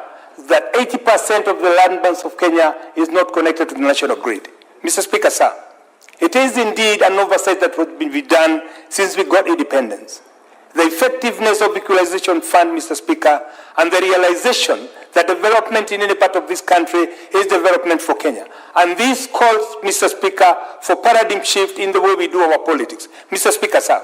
that 80% of the land banks of Kenya is not connected to the national grid. Mr. Speaker, sir, it is indeed an oversight that would be done since we got independence. The effectiveness of equalization fund, Mr. Speaker, and the realization that development in any part of this country is development for Kenya. And this calls, Mr. Speaker, for paradigm shift in the way we do our politics. Mr. Speaker, sir,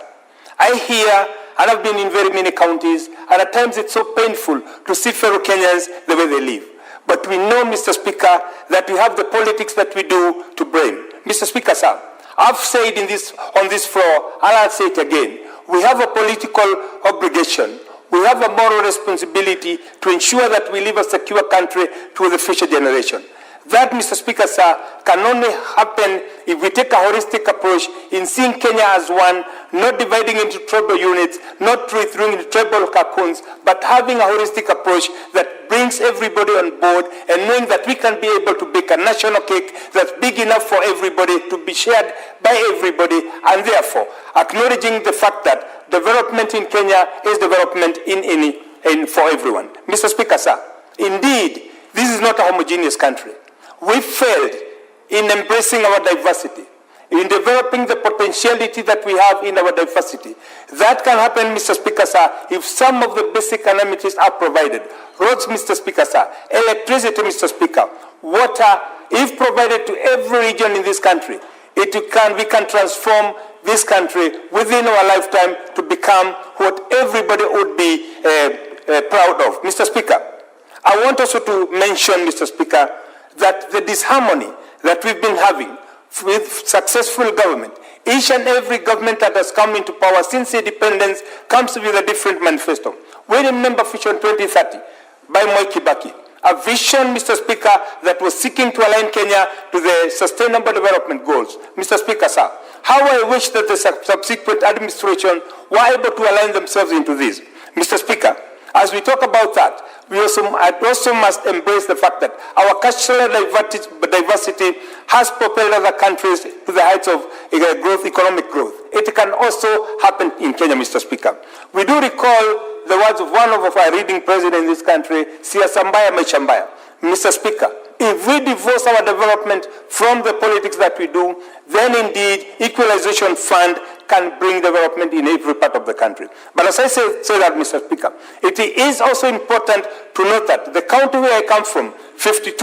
I hear, and I've been in very many counties, and at times it's so painful to see fellow Kenyans the way they live. But we know, Mr. Speaker, that we have the politics that we do to blame. Mr. Speaker, sir, I've said on this floor, and I'll say it again, we have a political obligation. We have a moral responsibility to ensure that we leave a secure country to the future generation. That, Mr. Speaker, sir, can only happen if we take a holistic approach in seeing Kenya as one, not dividing into tribal units, not throwing into tribal cocoons, but having a holistic approach that brings everybody on board and knowing that we can be able to bake a national cake that's big enough for everybody to be shared by everybody, and therefore acknowledging the fact that development in Kenya is development for everyone. Mr. Speaker, sir, indeed, this is not a homogeneous country. We failed in embracing our diversity, in developing the potentiality that we have in our diversity. That can happen, Mr. Speaker, sir, if some of the basic amenities are provided. Roads, Mr. Speaker, sir, electricity, Mr. Speaker, water, if provided to every region in this country, we can transform this country within our lifetime to become what everybody would be proud of. Mr. Speaker, I want also to mention, Mr. Speaker, that the disharmony that we've been having with successful government, each and every government that has come into power since independence comes with a different manifesto. We remember Vision 2030 by Moi Kibaki, a vision, Mr. Speaker, that was seeking to align Kenya to the Sustainable Development Goals. Mr. Speaker, sir, how I wish that the subsequent administration were able to align themselves into this. Mr. Speaker, as we talk about that, we also must embrace the fact that our cultural diversity has propelled other countries to the heights of economic growth. It can also happen in Kenya, Mr. Speaker. We do recall the words of one of our leading presidents in this country, Siasa mbaya maisha mbaya. Mr. Speaker, if we divorce our development from the politics that we do, then indeed equalization fund can bring development in every part of the country. But as I say that, Mr. Speaker, it is also important to note that the county where I come from, 52%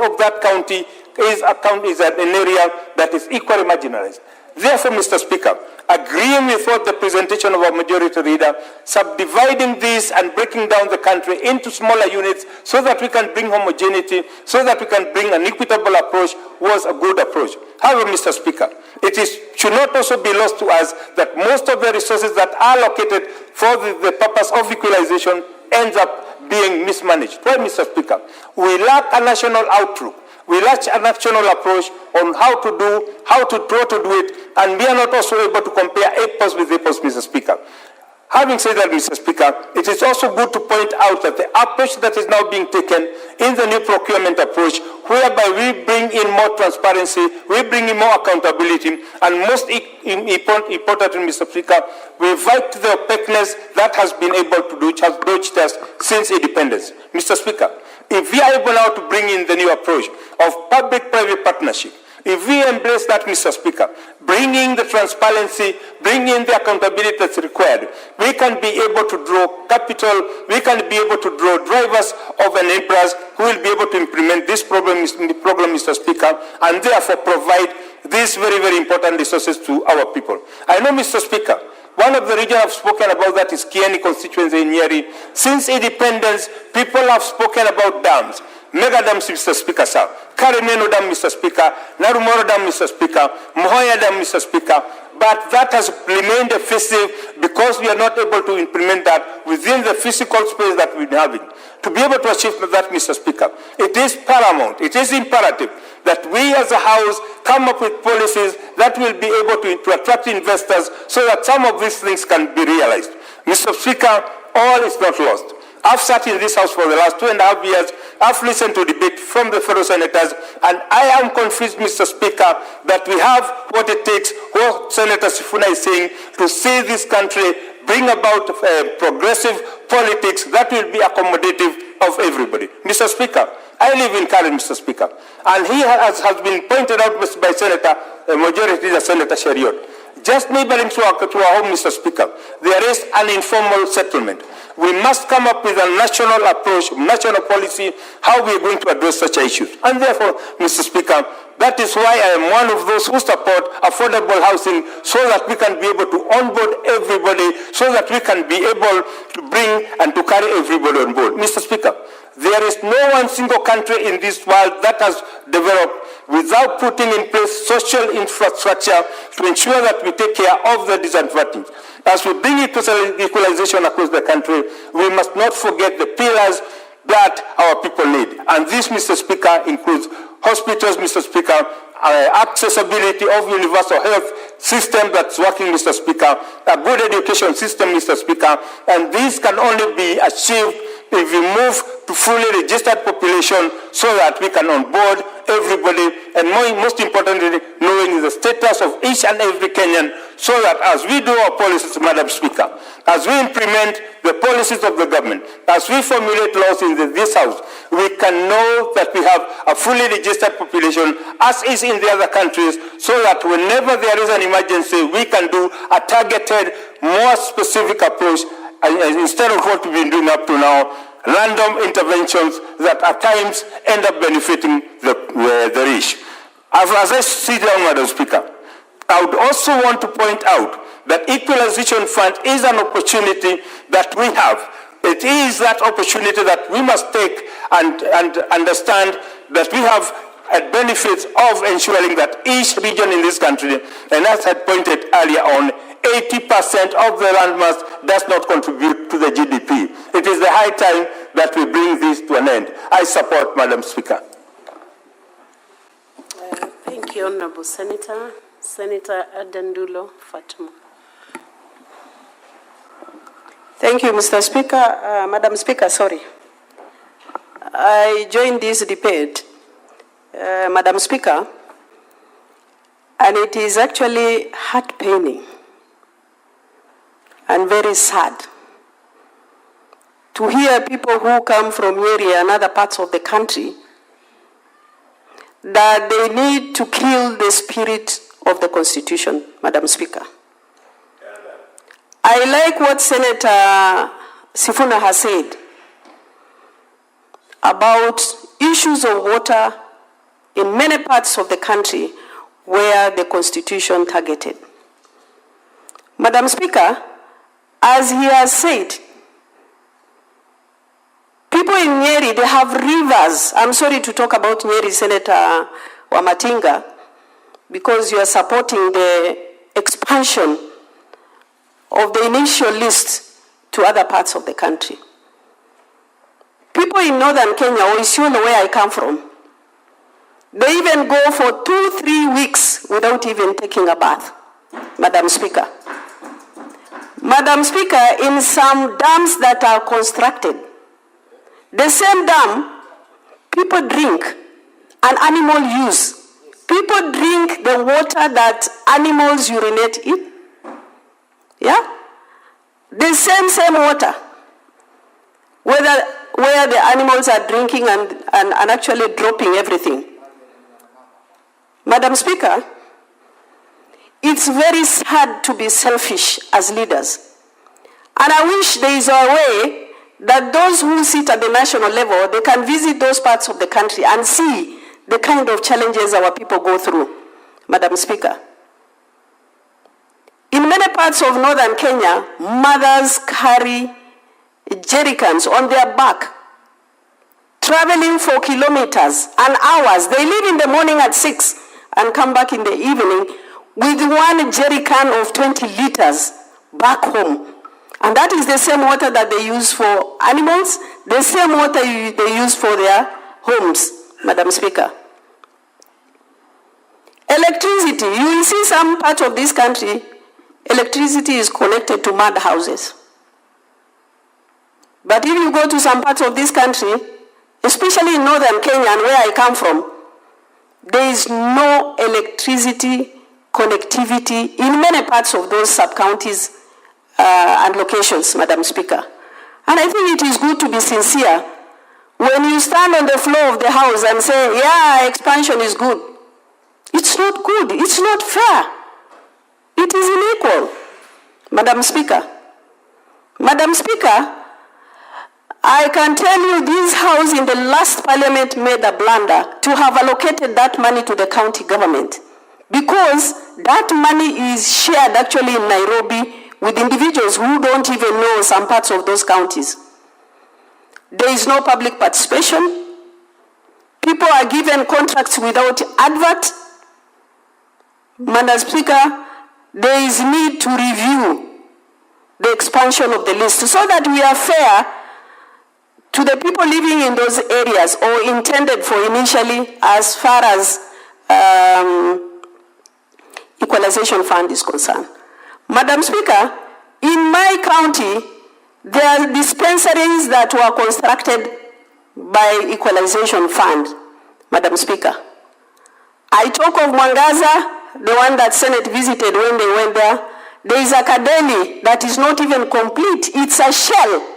of that county is an area that is equally marginalized. Therefore, Mr. Speaker, agreeing with what the presentation of our majority leader, subdividing this and breaking down the country into smaller units so that we can bring homogeneity, so that we can bring an equitable approach was a good approach. However, Mr. Speaker, should not also be lost to us that most of the resources that are allocated for the purpose of equalization ends up being mismanaged. Why, Mr. Speaker? We lack a national outlook. We lack a national approach on how to do it, and we are not also able to compare apples with apples, Mr. Speaker. Having said that, Mr. Speaker, it is also good to point out that the approach that is now being taken in the new procurement approach, whereby we bring in more transparency, we bring in more accountability, and most importantly, Mr. Speaker, we fight the opaqueness that has been able to do, has dogged us since independence. Mr. Speaker, if we are able now to bring in the new approach of public-private partnership, if we embrace that, Mr. Speaker, bringing the transparency, bringing the accountability that's required, we can be able to draw capital, we can be able to draw drivers of enablers who will be able to implement this program, Mr. Speaker, and therefore provide these very, very important resources to our people. I know, Mr. Speaker, one of the regions I've spoken about that is Kieni constituency in Nyeri. Since independence, people have spoken about dams. Mega dams, Mr. Speaker, sir. Karimeno Dam, Mr. Speaker. Narumoro Dam, Mr. Speaker. Mohoya Dam, Mr. Speaker. But that has remained effective because we are not able to implement that within the physical space that we're having. To be able to achieve that, Mr. Speaker, it is paramount, it is imperative that we as a House come up with policies that will be able to attract investors so that some of these things can be realized. Mr. Speaker, all is not lost. I've sat in this House for the last 2.5 years. I've listened to debate from the fellow senators, and I am convinced, Mr. Speaker, that we have what it takes, what Senator Sifuna is saying, to see this country bring about progressive politics that will be accommodative of everybody. Mr. Speaker, I live in Karen, Mr. Speaker, and he has been pointed out by Senator, Majority Leader Senator Sheriot. Just neighboring to our home, Mr. Speaker, there is an informal settlement. We must come up with a national approach, national policy, how we are going to address such issues. And therefore, Mr. Speaker, that is why I am one of those who support affordable housing, so that we can be able to onboard everybody, so that we can be able to bring and to carry everybody on board. Mr. Speaker, there is no one single country in this world that has developed without putting in place social infrastructure to ensure that we take care of the disadvantaged. As we bring equalization across the country, we must not forget the pillars that our people need. And this, Mr. Speaker, includes hospitals, Mr. Speaker, accessibility of universal health system that's working, Mr. Speaker, a good education system, Mr. Speaker, and these can only be achieved if we move to fully registered population so that we can onboard everybody, and most importantly, knowing the status of each and every Kenyan, so that as we do our policies, Madam Speaker, as we implement the policies of the government, as we formulate laws in this House, we can know that we have a fully registered population, as is in the other countries, so that whenever there is an emergency, we can do a targeted, more specific approach, instead of what we've been doing up to now, random interventions that at times end up benefiting the rich. As I sit down, Madam Speaker, I would also want to point out that Equalization Fund is an opportunity that we have. It is that opportunity that we must take and understand that we have benefits of ensuring that each region in this country, and as I pointed earlier on, 80% of the landmass does not contribute to the GDP. It is the high time that we bring this to an end. I support, Madam Speaker. Thank you, Honourable Senator. Senator Adendulo Fatuma. Thank you, Mr. Speaker. Madam Speaker, sorry. I joined this debate, Madam Speaker, and it is actually heart-paining and very sad to hear people who come from Nyeri and other parts of the country that they need to kill the spirit of the Constitution, Madam Speaker. I like what Senator Sifuna has said about issues of water in many parts of the country where the Constitution targeted. Madam Speaker, as he has said, people in Nyeri, they have rivers. I'm sorry to talk about Nyeri, Senator Wamatinga, because you are supporting the expansion of the initial list to other parts of the country. People in northern Kenya, or Isiolo, where I come from, they even go for 2-3 weeks without even taking a bath, Madam Speaker. Madam Speaker, in some dams that are constructed, the same dam, people drink and animal use. People drink the water that animals urinate in. Yeah? The same water. Where the animals are drinking and actually dropping everything. Madam Speaker, it's very sad to be selfish as leaders. And I wish there is a way that those who sit at the national level, they can visit those parts of the country and see the kind of challenges our people go through, Madam Speaker. In many parts of northern Kenya, mothers carry jerrycans on their back, traveling for kilometers and hours. They leave in the morning at 6 and come back in the evening with one jerrycan of 20 liters back home. And that is the same water that they use for animals, the same water they use for their homes, Madam Speaker. Electricity, you will see some part of this country, electricity is connected to mud houses. But if you go to some parts of this country, especially in northern Kenya and where I come from, there is no electricity connectivity in many parts of those sub-counties and locations, Madam Speaker. And I think it is good to be sincere when you stand on the floor of the House and say, yeah, expansion is good. It's not good. It's not fair. It is unequal, Madam Speaker. Madam Speaker, I can tell you this House in the last Parliament made a blunder to have allocated that money to the county government, because that money is shared actually in Nairobi with individuals who don't even know some parts of those counties. There is no public participation. People are given contracts without advert. Madam Speaker, there is need to review the expansion of the list so that we are fair to the people living in those areas or intended for initially as far as equalization fund is concerned. Madam Speaker, in my county, there are dispensaries that were constructed by equalization fund, Madam Speaker. I talk of Mwangaza, the one that Senate visited when they went there. There is a Kadeli that is not even complete. It's a shell.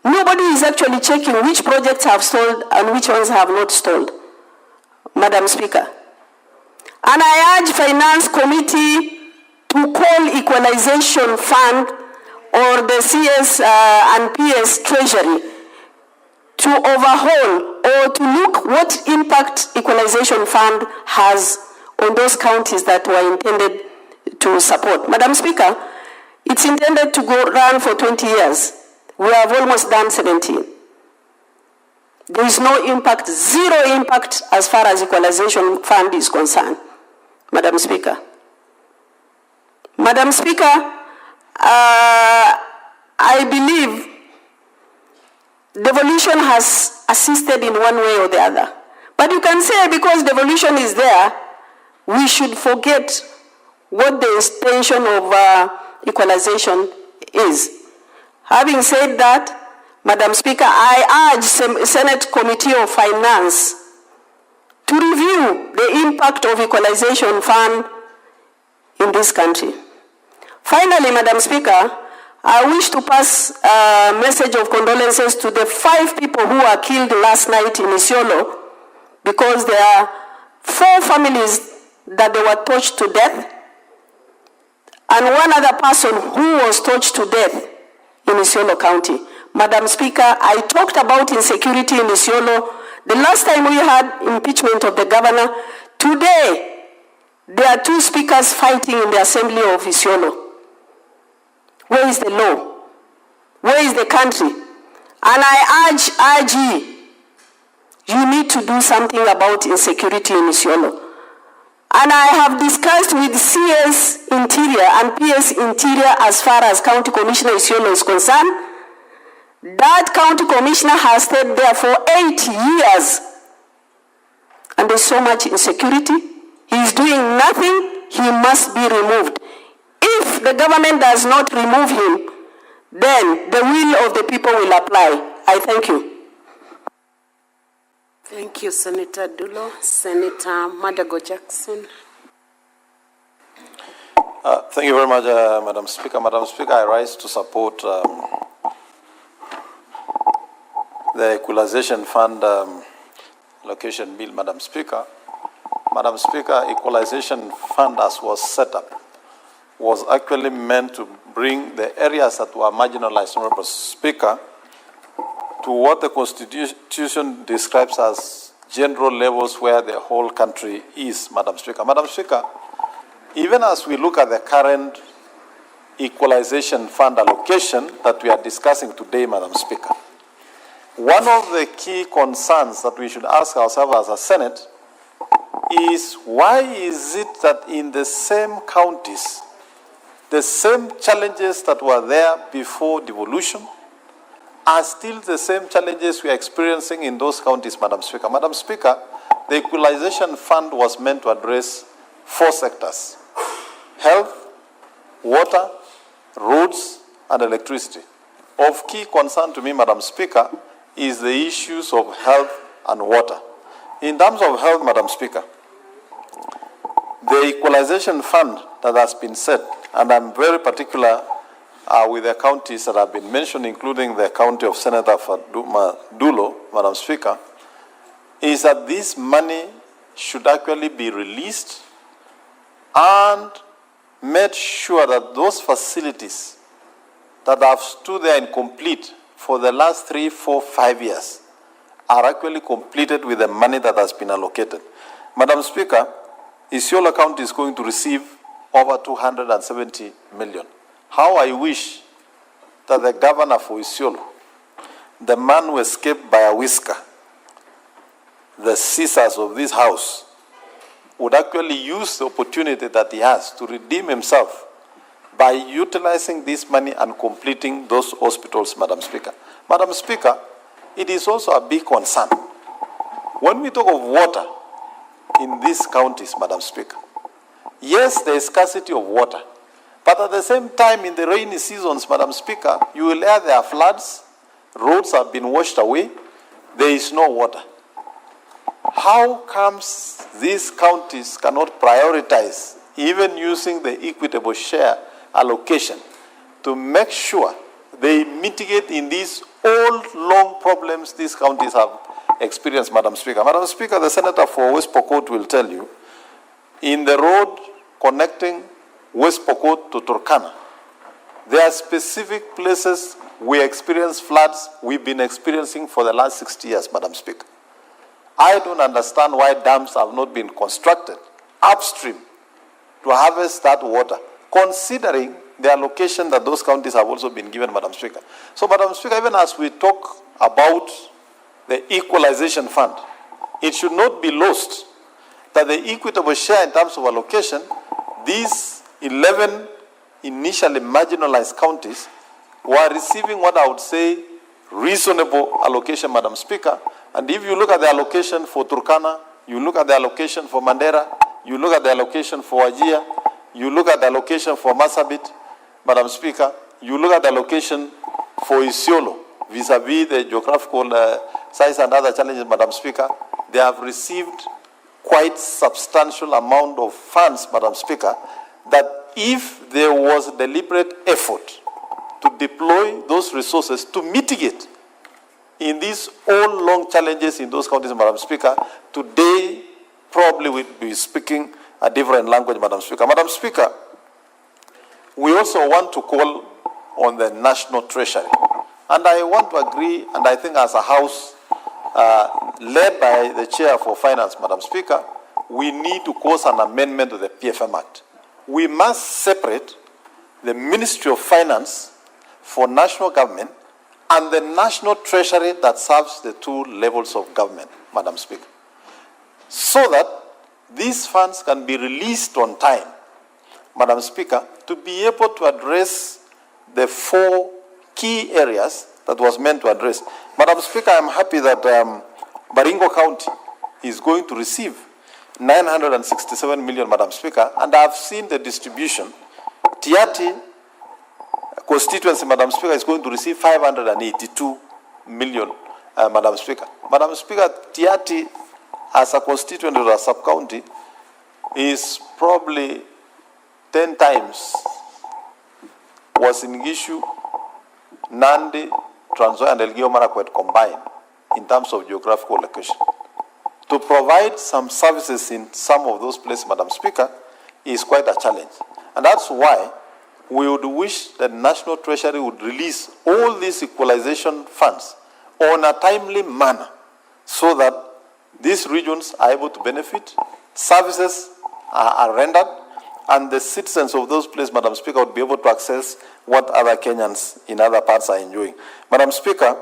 Nobody is actually checking which projects have stalled and which ones have not stalled, Madam Speaker. And I urge Finance Committee to call Equalization Fund or the CS and PS Treasury to overhaul or to look what impact Equalization Fund has on those counties that were intended to support. Madam Speaker, it's intended to run for 20 years. We have almost done 17. There is no impact, zero impact as far as Equalization Fund is concerned, Madam Speaker. Madam Speaker, I believe devolution has assisted in one way or the other. But you can say because devolution is there, we should forget what the intention of equalization is. Having said that, Madam Speaker, I urge Senate Committee of Finance to review the impact of Equalization Fund in this country. Finally, Madam Speaker, I wish to pass a message of condolences to the 5 people who were killed last night in Isiolo, because there are 4 families that they were tortured to death, and one other person who was tortured to death in Isiolo County. Madam Speaker, I talked about insecurity in Isiolo the last time we had impeachment of the governor. Today, there are 2 speakers fighting in the assembly of Isiolo. Where is the law? Where is the country? And I urge you need to do something about insecurity in Isiolo. And I have discussed with CS Interior and PS Interior as far as County Commissioner Isiolo is concerned. That county commissioner has stayed there for 8 years. And there's so much insecurity. He's doing nothing. He must be removed. If the government does not remove him, then the will of the people will apply. I thank you. Thank you, Senator Dulo. Senator Madago Jackson. Thank you very much, Madam Speaker. Madam Speaker, I rise to support the Equalization Fund allocation bill, Madam Speaker. Madam Speaker, Equalization Fund, as was set up, was actually meant to bring the areas that were marginalized, Madam Speaker, to what the Constitution describes as general levels where the whole country is, Madam Speaker. Madam Speaker, even as we look at the current Equalization Fund allocation that we are discussing today, Madam Speaker, one of the key concerns that we should ask ourselves as a Senate is why is it that in the same counties, the same challenges that were there before devolution are still the same challenges we are experiencing in those counties, Madam Speaker. Madam Speaker, the Equalization Fund was meant to address 4 sectors: health, water, roads, and electricity. Of key concern to me, Madam Speaker, is the issues of health and water. In terms of health, Madam Speaker, the Equalization Fund that has been set, and I'm very particular with the counties that have been mentioned, including the county of Senator Dulo, Madam Speaker, is that this money should actually be released and made sure that those facilities that have stood there incomplete for the last 3, 4, 5 years are actually completed with the money that has been allocated. Madam Speaker, Isiolo County is going to receive over 270 million. How I wish that the governor for Isiolo, the man who escaped by a whisker, the scissors of this house, would actually use the opportunity that he has to redeem himself by utilizing this money and completing those hospitals, Madam Speaker. Madam Speaker, it is also a big concern. When we talk of water in these counties, Madam Speaker, yes, there is scarcity of water, but at the same time, in the rainy seasons, Madam Speaker, you will hear there are floods, roads have been washed away, there is no water. How comes these counties cannot prioritize, even using the equitable share allocation, to make sure they mitigate in these old, long problems these counties have experienced, Madam Speaker? Madam Speaker, the Senator for West Pokot will tell you, in the road connecting West Pokot to Turkana, there are specific places we experience floods we've been experiencing for the last 60 years, Madam Speaker. I don't understand why dams have not been constructed upstream to harvest that water, considering the allocation that those counties have also been given, Madam Speaker. So, Madam Speaker, even as we talk about the Equalization Fund, it should not be lost that the equitable share in terms of allocation, these 11 initially marginalized counties were receiving what I would say reasonable allocation, Madam Speaker. And if you look at the allocation for Turkana, you look at the allocation for Mandera, you look at the allocation for Wajir, you look at the allocation for Marsabit, Madam Speaker, you look at the allocation for Isiolo, vis-a-vis the geographical size and other challenges, Madam Speaker, they have received quite substantial amount of funds, Madam Speaker, that if there was deliberate effort to deploy those resources to mitigate in these all long challenges in those counties, Madam Speaker, today probably we'll be speaking a different language, Madam Speaker. Madam Speaker, we also want to call on the National Treasury. And I want to agree, and I think as a House led by the Chair for Finance, Madam Speaker, we need to cause an amendment to the PFM Act. We must separate the Ministry of Finance for national government and the National Treasury that serves the 2 levels of government, Madam Speaker, so that these funds can be released on time, Madam Speaker, to be able to address the 4 key areas that was meant to address. Madam Speaker, I'm happy that Baringo County is going to receive 967 million, Madam Speaker, and I've seen the distribution. Tiati constituency, Madam Speaker, is going to receive 582 million, Madam Speaker. Madam Speaker, Tiati as a constituent or a sub-county is probably 10 times Uasin Gishu, Nandi, Trans Nzoia, and Elgeyo Marakwet combined in terms of geographical location. To provide some services in some of those places, Madam Speaker, is quite a challenge. And that's why we would wish that the National Treasury would release all these equalization funds on a timely manner so that these regions are able to benefit, services are rendered, and the citizens of those places, Madam Speaker, would be able to access what other Kenyans in other parts are enjoying. Madam Speaker,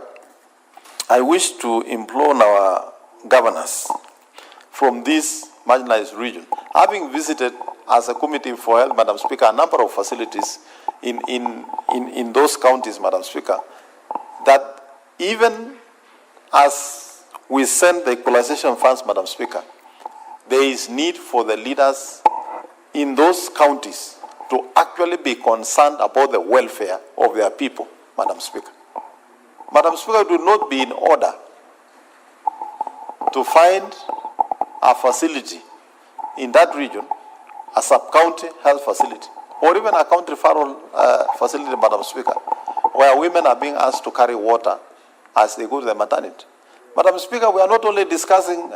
I wish to implore our governors from this marginalized region, having visited as a committee for health, Madam Speaker, a number of facilities in those counties, Madam Speaker, that even as we send the equalization funds, Madam Speaker, there is need for the leaders in those counties to actually be concerned about the welfare of their people, Madam Speaker. Madam Speaker, it would not be in order to find a facility in that region, a sub-county health facility, or even a county referral facility, Madam Speaker, where women are being asked to carry water as they go to the maternity. Madam Speaker, we are not only discussing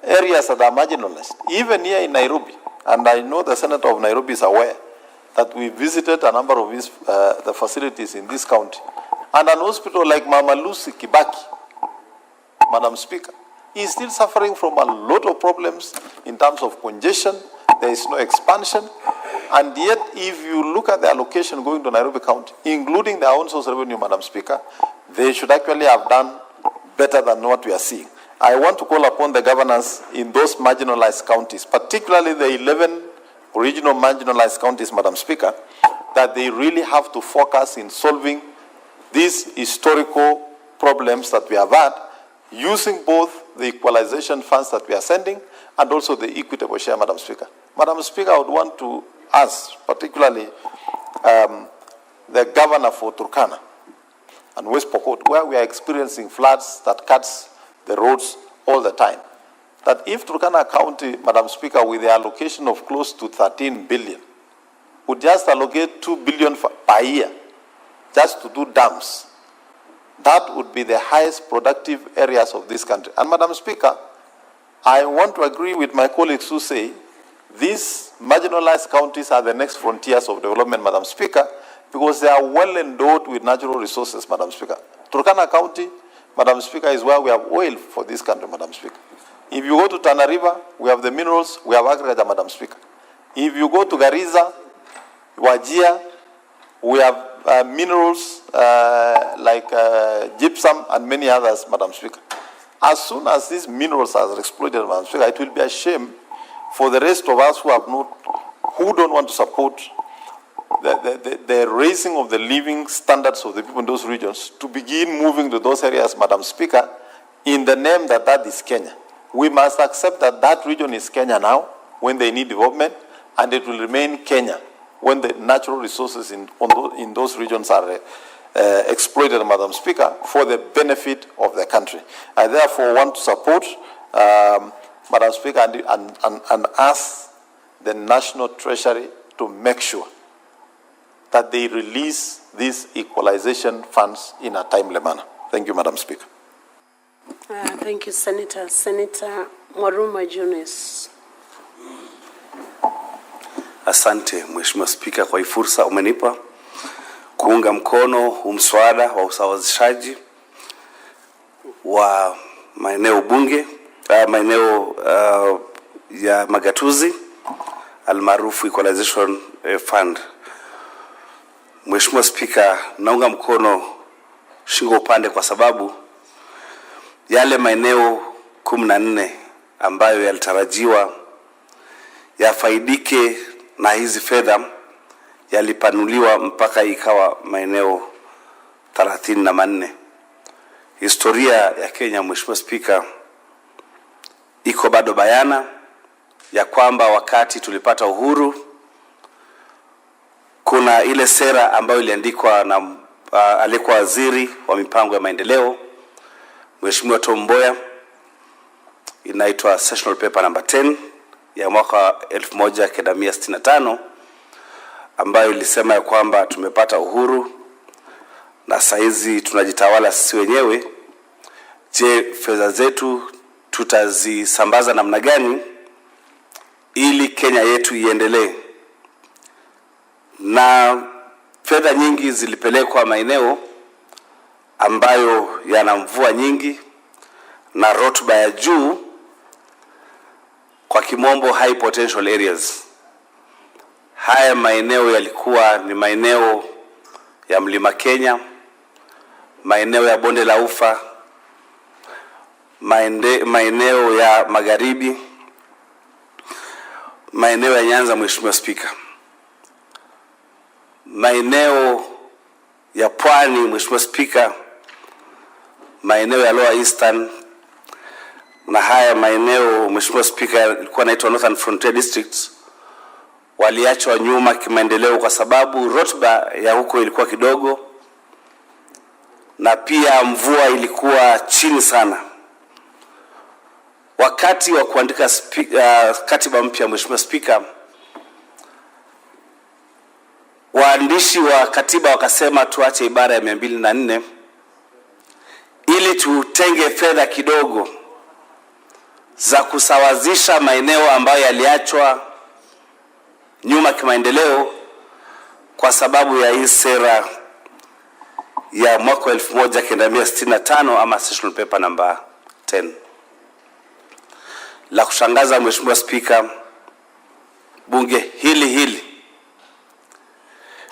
areas that are marginalized, even here in Nairobi, and I know the Senator of Nairobi is aware that we visited a number of these, the facilities in this county, and an hospital like Mama Lucy Kibaki, Madam Speaker, is still suffering from a lot of problems in terms of congestion. There is no expansion, and yet if you look at the allocation going to Nairobi County, including their own source revenue, Madam Speaker, they should actually have done better than what we are seeing. I want to call upon the governors in those marginalized counties, particularly the 11 original marginalized counties, Madam Speaker, that they really have to focus in solving these historical problems that we have had, using both the equalization funds that we are sending and also the equitable share, Madam Speaker. Madam Speaker, I would want to ask, particularly the governor for Turkana and West Pokot, where we are experiencing floods that cuts the roads all the time, that if Turkana County, Madam Speaker, with the allocation of close to 13 billion, would just allocate 2 billion per year just to do dams, that would be the highest productive areas of this country. And Madam Speaker, I want to agree with my colleagues who say these marginalized counties are the next frontiers of development, Madam Speaker, because they are well endowed with natural resources, Madam Speaker. Turkana County, Madam Speaker, is where we have oil for this country, Madam Speaker. If you go to Tana River, we have the minerals, we have agriculture, Madam Speaker. If you go to Garissa, Wajir, we have minerals like gypsum and many others, Madam Speaker. As soon as these minerals are exploited, Madam Speaker, it will be a shame for the rest of us who don't want to support the raising of the living standards of the people in those regions to begin moving to those areas, Madam Speaker, in the name that that is Kenya. We must accept that that region is Kenya now when they need development, and it will remain Kenya when the natural resources in those regions are exploited, Madam Speaker, for the benefit of the country. I therefore want to support, Madam Speaker, and ask the National Treasury to make sure that they release these equalization funds in a timely manner. Thank you, Madam Speaker. Thank you, Senator. Senator Mwaruma Jones. Asante Mheshimiwa Spika kwa hii fursa umenipa kuunga mkono mswada wa usawazishaji wa maeneo bunge, maeneo ya magatuzi almaarufu Equalization Fund. Mheshimiwa Spika, naunga mkono shingo upande kwa sababu yale maeneo 14 ambayo yalitarajiwa yafaidike na hizi fedha yalipanuliwa mpaka ikawa maeneo 34. Historia ya Kenya, Mheshimiwa Spika, iko bado bayana ya kwamba wakati tulipata uhuru kuna ile sera ambayo iliandikwa na aliyekuwa waziri wa mipango ya maendeleo Mheshimiwa Tom Mboya, inaitwa Sessional Paper number 10 ya mwaka 1965, ambayo ilisema ya kwamba tumepata uhuru na saizi tunajitawala sisi wenyewe. Je, fedha zetu tutazisambaza namna gani ili Kenya yetu iendelee? Na fedha nyingi zilipelekwa maeneo ambayo yana mvua nyingi na rotuba ya juu, kwa kimombo high potential areas. Haya maeneo yalikuwa ni maeneo ya Mlima Kenya, maeneo ya Bonde la Ufa, maeneo ya Magharibi, maeneo ya Nyanza, Mheshimiwa Spika, maeneo ya Pwani, Mheshimiwa Spika, maeneo ya Lower Eastern, na haya maeneo, Mheshimiwa Spika, yalikuwa yanaitwa Northern Frontier Districts, waliachwa nyuma kimaendeleo kwa sababu rotuba ya huko ilikuwa kidogo na pia mvua ilikuwa chini sana. Wakati wa kuandika katiba mpya, Mheshimiwa Spika, waandishi wa katiba wakasema tuache ibara ya 204 ili tutenge fedha kidogo za kusawazisha maeneo ambayo yaliachwa nyuma kimaendeleo kwa sababu ya hii sera ya mwaka 1965 ama Sessional Paper number 10. La kushangaza, Mheshimiwa Spika, bunge hili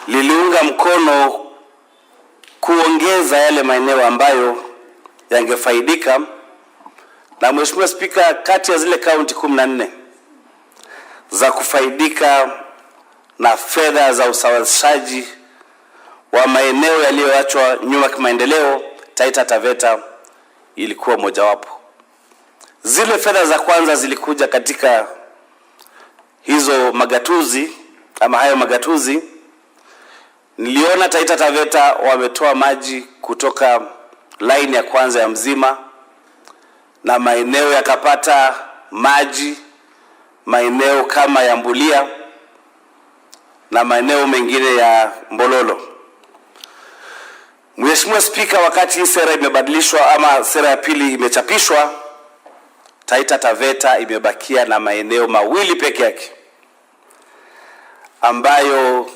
liliunga mkono kuongeza yale maeneo ambayo yangefaidika. Na Mheshimiwa Spika, kati ya zile kaunti 14 za kufaidika na fedha za usawazishaji wa maeneo yaliyoachwa nyuma kimaendeleo, Taita Taveta ilikuwa mojawapo. Zile fedha za kwanza zilikuja katika hizo magatuzi ama hayo magatuzi. Niliona Taita Taveta wametoa maji kutoka line ya kwanza ya Mzima, na maeneo yakapata maji, maeneo kama ya Mbulia na maeneo mengine ya Mbololo. Mheshimiwa Spika, wakati hii sera imebadilishwa ama sera ya pili imechapishwa, Taita Taveta imebakia na maeneo mawili peke yake, ambayo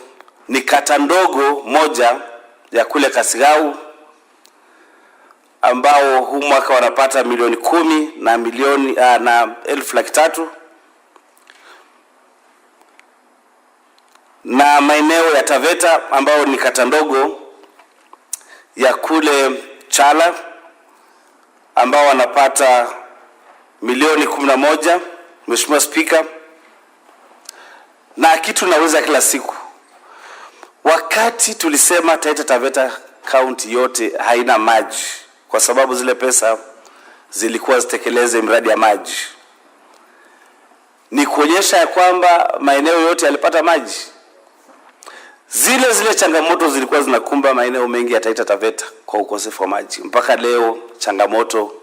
ni kata ndogo moja ya kule Kasigau, ambao huu mwaka wanapata milioni 10 na milioni na 1,300,000, na maeneo ya Taveta ambao ni kata ndogo ya kule Chala ambao wanapata milioni 11. Mheshimiwa Spika, na kitu naweza kila siku, wakati tulisema Taita Taveta county yote haina maji kwa sababu zile pesa zilikuwa zitekeleze miradi ya maji, ni kuonyesha ya kwamba maeneo yote yalipata maji. Zile changamoto zilikuwa zinakumba maeneo mengi ya Taita Taveta kwa ukosefu wa maji. Mpaka leo changamoto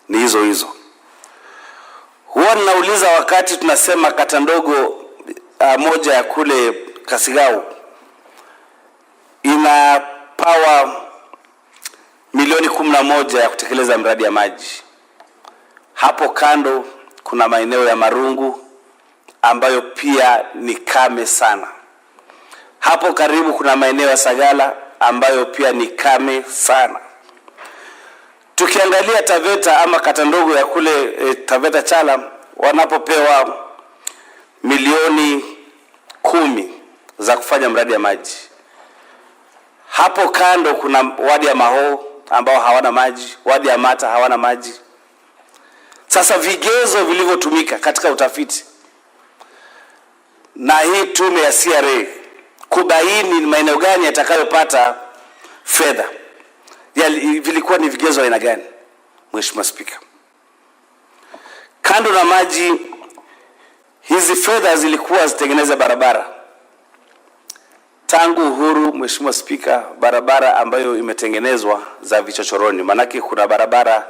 ni hizo. Huwa ninauliza, wakati tunasema kata ndogo moja ya kule Kasigau ina power milioni 11 ya kutekeleza mradi ya maji, hapo kando kuna maeneo ya Marungu ambayo pia ni kame sana. Hapo karibu kuna maeneo ya Sagala ambayo pia ni kame sana. Tukiangalia Taveta ama kata ndogo ya kule Taveta Chala, wanapopewa milioni 10 za kufanya mradi ya maji, hapo kando kuna wadi ya Maho ambao hawana maji, wadi ya Mata hawana maji. Sasa vigezo vilivyotumika katika utafiti na hii tume ya CRA kubaini maeneo gani yatakayopata fedha, vilikuwa ni vigezo aina gani? Mheshimiwa Spika, kando na maji, hizi fedha zilikuwa zitengeneze barabara. Tangu uhuru, Mheshimiwa Spika, barabara ambayo imetengenezwa za vichochoroni, manake kuna barabara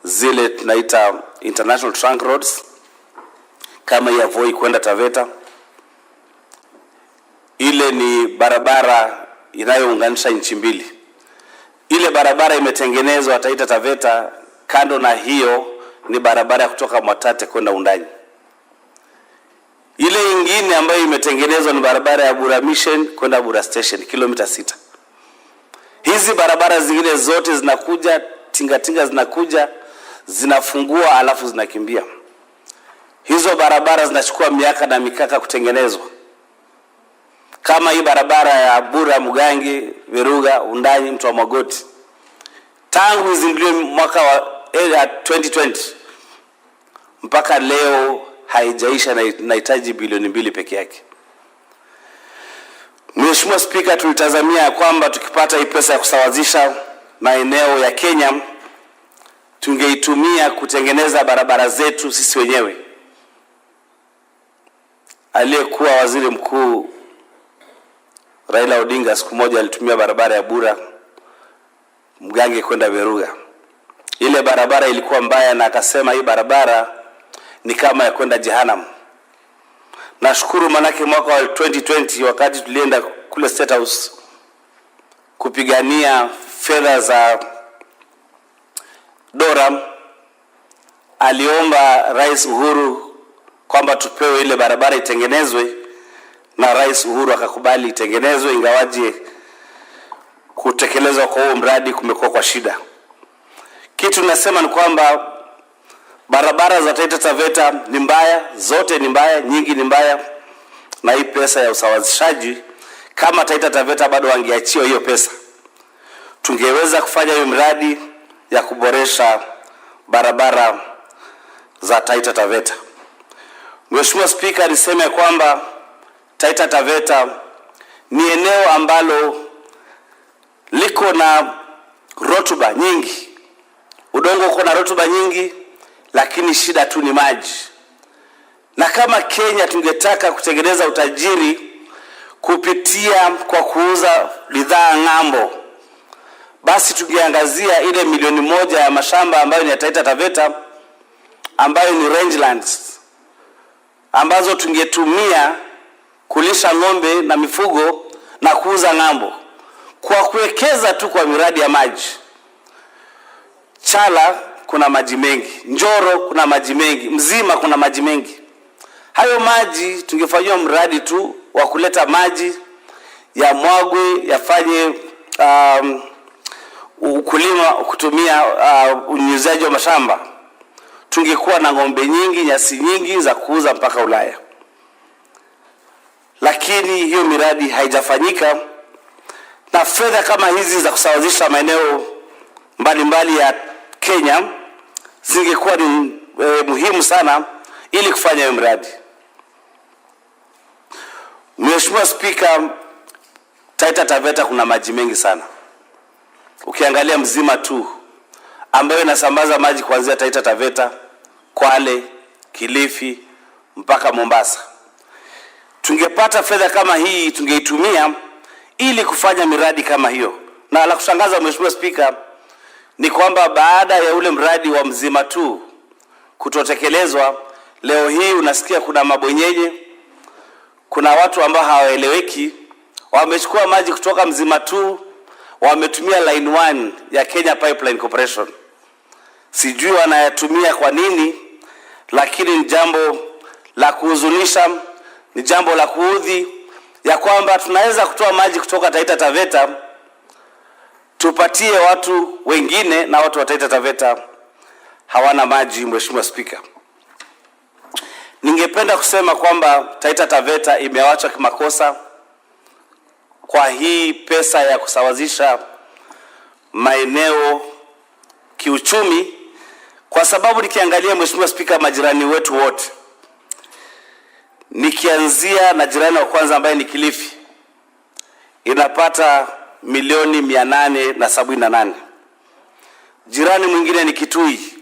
zile tunaita international trunk roads kama ya Voi kwenda Taveta. Ile ni barabara inayounganisha nchi mbili. Ile barabara imetengenezwa Taita Taveta. Kando na hiyo ni barabara ya kutoka Mwatate kwenda Undanyi. Ile ingine ambayo imetengenezwa ni barabara ya Bura Mission kwenda Bura Station, kilomita 6. Hizi barabara zingine zote zinakuja, tingatinga zinakuja, zinafungua alafu zinakimbia. Hizo barabara zinachukua miaka na mikaka kutengenezwa. Kama hii barabara ya Bura Mugangi, Veruga, Undanyi, Mtu wa Magoti, tangu izinduliwe mwaka wa 2020 mpaka leo haijaisha na inahitaji bilioni 2 peke yake. Mheshimiwa Spika, tulitazamia kwamba tukipata hii pesa ya kusawazisha maeneo ya Kenya tungeitumia kutengeneza barabara zetu sisi wenyewe. Aliyekuwa waziri mkuu Raila Odinga siku moja alitumia barabara ya Bura Mugangi kwenda Veruga. Ile barabara ilikuwa mbaya na akasema hii barabara ni kama ya kwenda Jehanamu. Nashukuru manake mwaka wa 2020 wakati tulienda kule State House kupigania fedha za Doram, aliomba Rais Uhuru kwamba tupewe ile barabara itengenezwe, na Rais Uhuru akakubali itengenezwe, ingawaje kutekelezwa kwa huo mradi kumekuwa kwa shida. Kitu nasema ni kwamba barabara za Taita Taveta ni mbaya, zote ni mbaya, nyingi ni mbaya, na hii pesa ya usawazishaji, kama Taita Taveta bado wangeachiwa hiyo pesa, tungeweza kufanya hiyo mradi ya kuboresha barabara za Taita Taveta. Mheshimiwa Spika, niseme kwamba Taita Taveta ni eneo ambalo liko na rotuba nyingi. Udongo uko na rotuba nyingi, lakini shida tu ni maji. Na kama Kenya tungetaka kutengeneza utajiri kupitia kwa kuuza bidhaa ng'ambo, basi tungeangazia ile milioni 1 ya mashamba ambayo ni ya Taita Taveta, ambayo ni rangelands, ambazo tungetumia kulisha ng'ombe na mifugo na kuuza ng'ambo, kwa kuwekeza tu kwa miradi ya maji. Chala kuna maji mengi, Njoro kuna maji mengi, Mzima kuna maji mengi. Hayo maji tungefanyia mradi tu wa kuleta maji ya mwagwe, yafanye ukulima kutumia unyunyizaji wa mashamba. Tungekuwa na ng'ombe nyingi, nyasi nyingi za kuuza mpaka Ulaya. Lakini hiyo miradi haijafanyika, na fedha kama hizi za kusawazisha maeneo mbalimbali ya Kenya zingekuwa ni muhimu sana ili kufanya hiyo mradi. Mheshimiwa Spika, Taita Taveta kuna maji mengi sana. Ukiangalia Mzima tu ambayo inasambaza maji kuanzia Taita Taveta, Kwale, Kilifi mpaka Mombasa. Tungepata fedha kama hii tungeitumia ili kufanya miradi kama hiyo. Na la kushangaza Mheshimiwa Spika ni kwamba baada ya ule mradi wa Mzima tu kutotekelezwa, leo hii unasikia kuna mabwenyenye, kuna watu ambao hawaeleweki wamechukua maji kutoka Mzima tu, wametumia line 1 ya Kenya Pipeline Corporation. Sijui wanayatumia kwa nini, lakini ni jambo la kuhuzunisha, ni jambo la kuudhi, ya kwamba tunaweza kutoa maji kutoka Taita Taveta tupatie watu wengine, na watu wa Taita Taveta hawana maji. Mheshimiwa Spika, ningependa kusema kwamba Taita Taveta imeachwa kimakosa kwa hii pesa ya kusawazisha maeneo kiuchumi, kwa sababu nikiangalia Mheshimiwa Spika, majirani wetu wote, nikianzia na jirani wa kwanza ambaye ni Kilifi, inapata milioni 878. Jirani mwingine ni Kitui,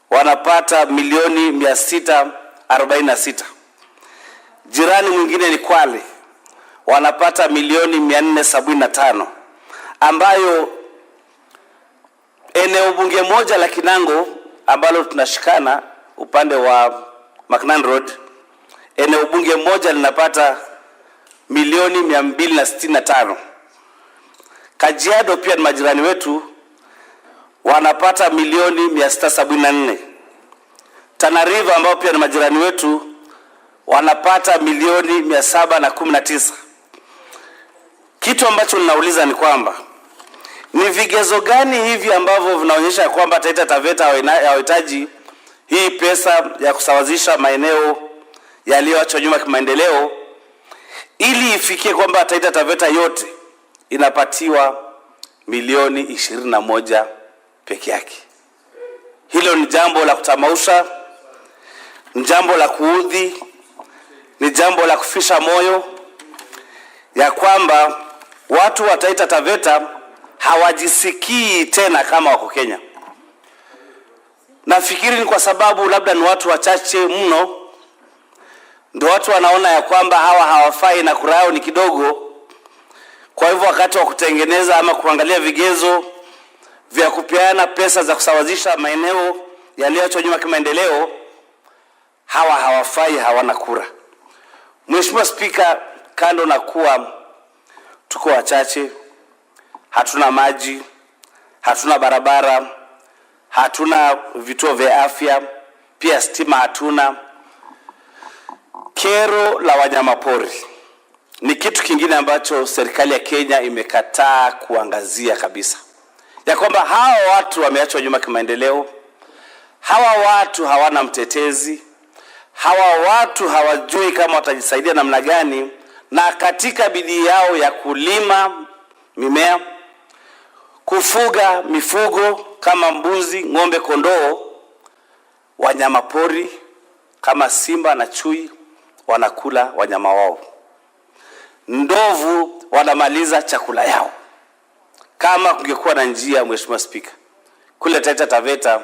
wanapata milioni 646. Jirani mwingine ni Kwale, wanapata milioni 475, ambayo eneo bunge moja la Kinango ambalo tunashikana upande wa Macnan Road, eneo bunge moja linapata milioni 265. Kajiado pia ni majirani wetu, wanapata milioni 674. Tana River ambao pia ni majirani wetu wanapata milioni 719. Kitu ambacho ninauliza ni kwamba ni vigezo gani hivi ambavyo vinaonyesha kwamba Taita Taveta hawahitaji hii pesa ya kusawazisha maeneo yaliyoachwa nyuma kimaendeleo ili ifikie kwamba Taita Taveta yote inapatiwa milioni 21 peke yake? Hilo ni jambo la kutamausha, ni jambo la kuudhi, ni jambo la kufisha moyo ya kwamba watu wa Taita Taveta hawajisikii tena kama wako Kenya. Nafikiri ni kwa sababu labda ni watu wachache mno ndio watu wanaona ya kwamba hawa hawafai na kura yao ni kidogo. Kwa hivyo wakati wa kutengeneza ama kuangalia vigezo vya kupeana pesa za kusawazisha maeneo yaliyoachwa nyuma kimaendeleo, hawa hawafai, hawana kura. Mheshimiwa Spika, kando na kuwa tuko wachache, hatuna maji, hatuna barabara, hatuna vituo vya afya, pia stima hatuna, kero la wanyamapori ni kitu kingine ambacho serikali ya Kenya imekataa kuangazia kabisa. Ya kwamba hawa watu wameachwa nyuma kimaendeleo, hawa watu hawana mtetezi, hawa watu hawajui kama watajisaidia namna gani, na katika bidii yao ya kulima mimea, kufuga mifugo kama mbuzi, ng'ombe, kondoo, wanyamapori kama simba na chui wanakula wanyama wao. Ndovu wanamaliza chakula yao. Kama kungekuwa na njia, Mheshimiwa Spika, kule Taita Taveta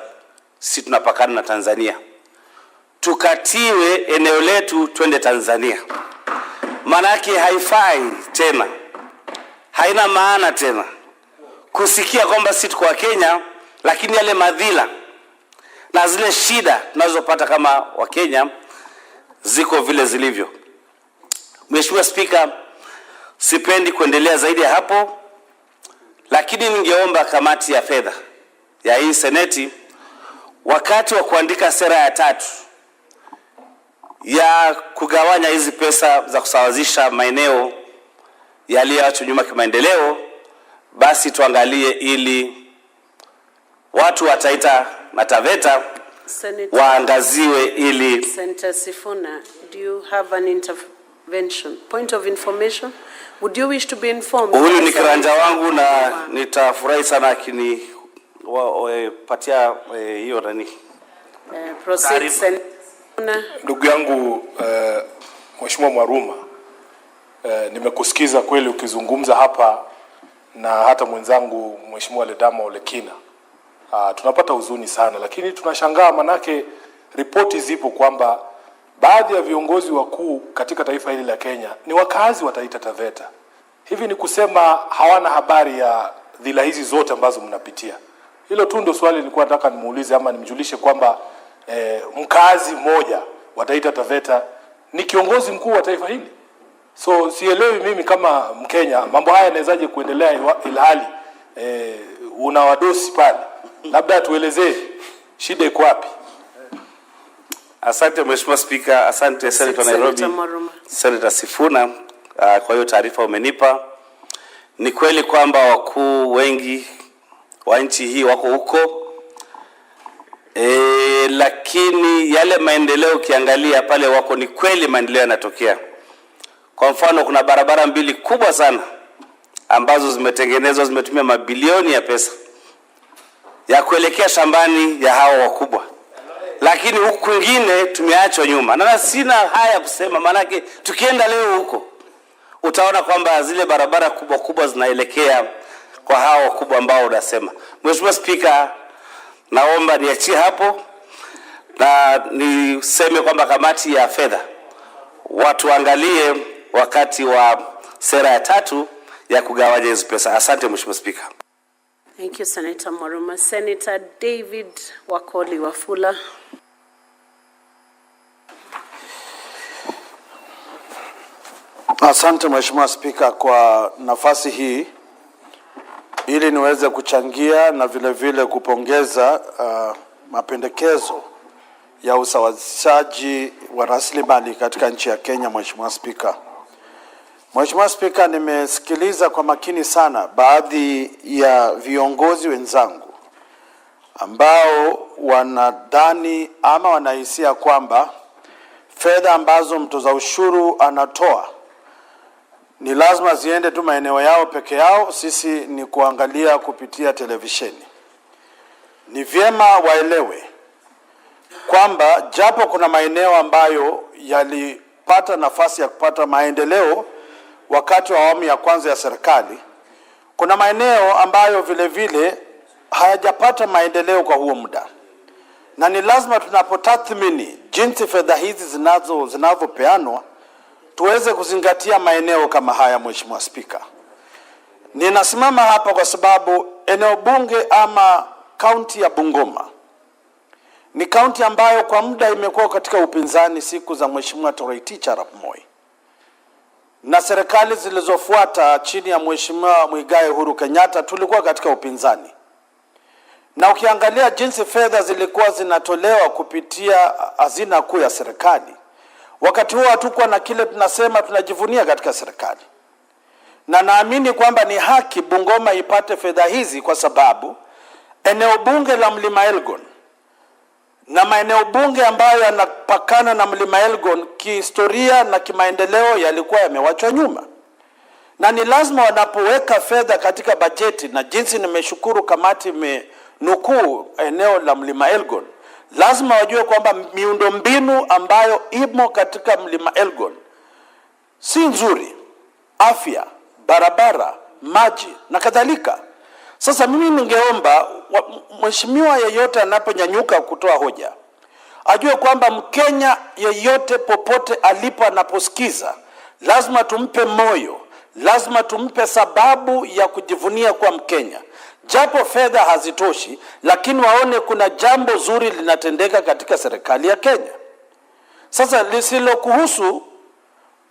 sisi tunapakana na Tanzania, tukatiwe eneo letu twende Tanzania. Manake haifai tena, haina maana tena kusikia kwamba sisi tuko Kenya, lakini yale madhila na zile shida tunazopata kama wa Kenya ziko vile zilivyo. Mheshimiwa Spika, sipendi kuendelea zaidi ya hapo, lakini ningeomba kamati ya fedha ya hii seneti wakati wa kuandika sera ya 3 ya kugawanya hizi pesa za kusawazisha maeneo yaliyoachwa nyuma kimaendeleo, basi tuangalie ili watu wa Taita na Taveta waangaziwe ili. Senator Sifuna, do you have an intervention? Point of information? Would you wish to be informed? Huyu ni kiranja wangu na nitafurahi sana akini patia hiyo nani. Proceed, Senator. Ndugu yangu Mheshimiwa Mwaruma, nimekusikiza kweli ukizungumza hapa na hata mwenzangu Mheshimiwa Ledama Olekina. Tunapata huzuni sana, lakini tunashangaa manake ripoti zipo kwamba baadhi ya viongozi wakuu katika taifa hili la Kenya ni wakazi wa Taita Taveta. Hivi ni kusema hawana habari ya dhila hizi zote ambazo mnapitia. Hilo tu ndio swali nilikuwa nataka nimuulize ama nimjulishe kwamba mkazi mmoja wa Taita Taveta ni kiongozi mkuu wa taifa hili. So sielewi mimi kama Mkenya mambo haya yanawezaje kuendelea ilhali una wadosi pale. Labda tuelezee shida iko wapi? Asante Mheshimiwa Spika, asante Senator Nairobi, Senator Sifuna kwa hiyo taarifa umenipa. Ni kweli kwamba wakuu wengi wa nchi hii wako huko, lakini yale maendeleo ukiangalia pale wako ni kweli maendeleo yanatokea. Kwa mfano kuna barabara 2 kubwa sana ambazo zimetengenezwa, zimetumia mabilioni ya pesa ya kuelekea shambani ya hao wakubwa, lakini huku kwingine tumeachwa nyuma. Na sina haya kusema, manake tukienda leo huko utaona kwamba zile barabara kubwa kubwa zinaelekea kwa hao wakubwa ambao unasema. Mheshimiwa Spika, naomba niachie hapo na niseme kwamba kamati ya fedha watu angalie wakati wa sera ya 3 ya kugawanya hizo pesa. Asante Mheshimiwa Spika. Thank you, Senator Mwaruma. Senator David Wakoli Wafula. Asante Mheshimiwa Spika kwa nafasi hii ili niweze kuchangia na vile vile kupongeza mapendekezo ya usawazishaji wa rasilimali katika nchi ya Kenya. Mheshimiwa Spika, Mheshimiwa Spika, nimesikiliza kwa makini sana baadhi ya viongozi wenzangu ambao wanadhani ama wanahisia kwamba fedha ambazo mtoza ushuru anatoa ni lazima ziende tu maeneo yao peke yao, sisi ni kuangalia kupitia televisheni. Ni vyema waelewe kwamba japo kuna maeneo ambayo yalipata nafasi ya kupata maendeleo wakati wa awamu ya kwanza ya serikali, kuna maeneo ambayo vile vile hayajapata maendeleo kwa huo muda. Na ni lazima tunapotathmini jinsi fedha hizi zinavyopeanwa tuweze kuzingatia maeneo kama haya. Mheshimiwa Spika, ninasimama hapa kwa sababu eneo bunge ama kaunti ya Bungoma ni kaunti ambayo kwa muda imekuwa katika upinzani siku za Mheshimiwa Journey.If Arap Moi na serikali zilizofuata chini ya Mheshimiwa Muigai Uhuru Kenyatta tulikuwa katika upinzani. Na ukiangalia jinsi fedha zilikuwa zinatolewa kupitia hazina kuu ya serikali, wakati huo hatukuwa na kile tunasema tunajivunia katika serikali. Na naamini kwamba ni haki Bungoma ipate fedha hizi kwa sababu eneo bunge la Mlima Elgon na maeneo bunge ambayo yanapakana na Mlima Elgon kihistoria na kimaendeleo yalikuwa yamewachwa nyuma. Na ni lazima wanapoweka fedha katika bajeti, na jinsi nimeshukuru kamati imenukuu eneo la Mlima Elgon, lazima wajue kwamba miundombinu ambayo imo katika Mlima Elgon si nzuri, afya, barabara, maji na kadhalika. Sasa mimi ningeomba mheshimiwa yeyote anaponyanyuka kutoa hoja ajue kwamba Mkenya yeyote popote alipo anaposikiza lazima tumpe moyo, lazima tumpe sababu ya kujivunia kwa Mkenya. Japo fedha hazitoshi, lakini waone kuna jambo zuri linatendeka katika serikali ya Kenya. Sasa lisilokuhusu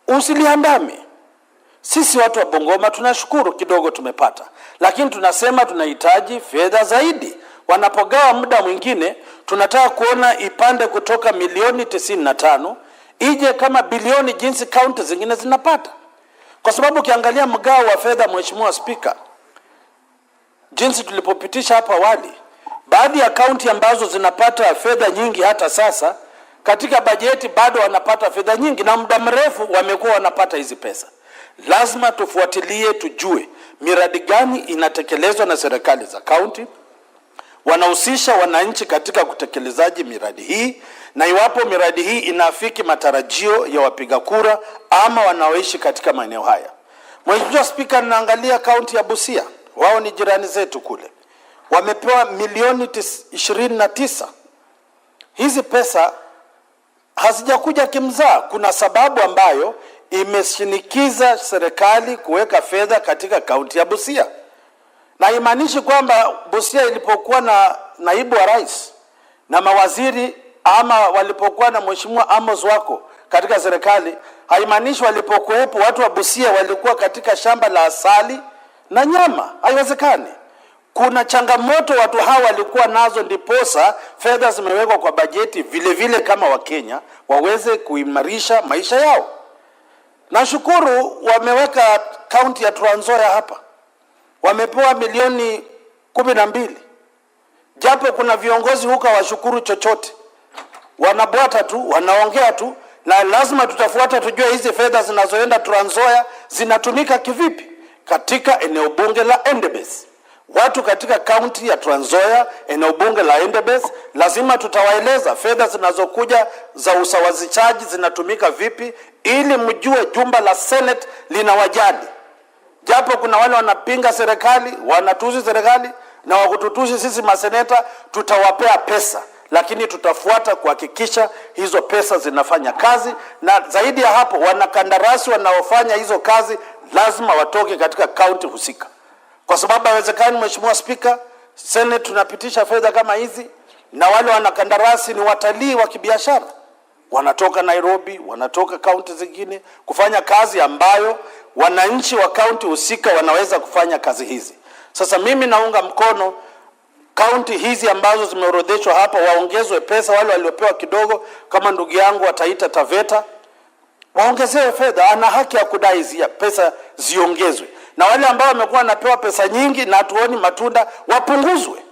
usiliandame. Sisi watu wa Bungoma tunashukuru kidogo tumepata, lakini tunasema tunahitaji fedha zaidi. Wanapogawa muda mwingine tunataka kuona ipande kutoka milioni 95 ije kama bilioni jinsi kaunti zingine zinapata. Kwa sababu ukiangalia mgao wa fedha, Mheshimiwa Spika, jinsi tulipopitisha hapa awali, baadhi ya kaunti ambazo zinapata fedha nyingi hata sasa katika bajeti bado wanapata fedha nyingi, na muda mrefu wamekuwa wanapata hizi pesa. Lazima tufuatilie tujue miradi gani inatekelezwa na serikali za kaunti, wanahusisha wananchi katika kutekelezaji miradi hii, na iwapo miradi hii inaafiki matarajio ya wapiga kura ama wanaoishi katika maeneo haya. Mheshimiwa Spika, naangalia kaunti ya Busia, wao ni jirani zetu kule, wamepewa milioni 29. Hizi pesa hazijakuja kimzaa. Kuna sababu ambayo imeshinikiza serikali kuweka fedha katika kaunti ya Busia. Na imaanishi kwamba Busia ilipokuwa na naibu wa rais na mawaziri ama walipokuwa na Mheshimiwa Amos wako katika serikali, haimaanishi walipokuwepo watu wa Busia walikuwa katika shamba la asali na nyama. Haiwezekani. Kuna changamoto watu hawa walikuwa nazo, ndiposa fedha zimewekwa kwa bajeti vile vile kama Wakenya waweze kuimarisha maisha yao. Nashukuru wameweka kaunti ya Trans Nzoia hapa, wamepewa milioni 12. Japo kuna viongozi huko washukuru chochote, wanabwata tu, wanaongea tu, na lazima tutafuata tujue hizi fedha zinazoenda Trans Nzoia zinatumika kivipi katika eneo bunge la Endebess. Watu katika kaunti ya Trans Nzoia, eneo bunge la Endebess, lazima tutawaeleza fedha zinazokuja za usawazishaji zinatumika vipi, ili mjue jumba la Senate linawajali. japo kuna wale wanapinga serikali, wanatusi serikali na wakututusi sisi maseneta, tutawapea pesa, lakini tutafuata kuhakikisha hizo pesa zinafanya kazi, na zaidi ya hapo wanakandarasi wanaofanya hizo kazi lazima watoke katika kaunti husika. Kwa sababu haiwezekani, Mheshimiwa Spika, Senate tunapitisha fedha kama hizi na wale wanakandarasi ni watalii wa kibiashara. Wanatoka Nairobi, wanatoka kaunti zingine kufanya kazi ambayo wananchi wa kaunti husika wanaweza kufanya kazi hizi. Sasa mimi naunga mkono kaunti hizi ambazo zimeorodheshwa hapa waongezwe pesa, wale waliopewa kidogo kama ndugu yangu wataita Taveta waongezewe fedha, ana haki ya kudai hizi pesa ziongezwe. Na wale ambao wamekuwa wanapewa pesa nyingi na hatuoni matunda wapunguzwe.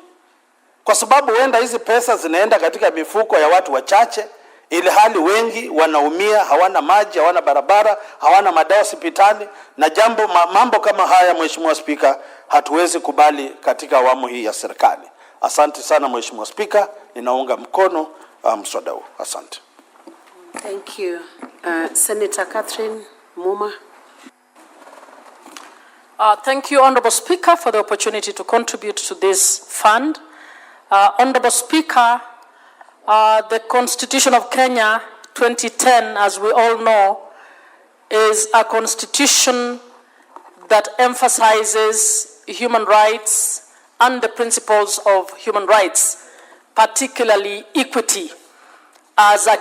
Kwa sababu huenda hizi pesa zinaenda katika mifuko ya watu wachache, ili hali wengi wanaumia, hawana maji, hawana barabara, hawana madawa hospitali, na mambo kama haya Mheshimiwa Spika hatuwezi kubali katika awamu hii ya serikali. Asante sana Mheshimiwa Spika, ninaunga mkono mswada huu. Asante. Thank you. Senator Catherine Muma. Thank you, Honorable Speaker, for the opportunity to contribute to this fund. Honorable Speaker, the Constitution of Kenya 2010, as we all know, is a constitution that emphasizes human rights and the principles of human rights, particularly equity, as a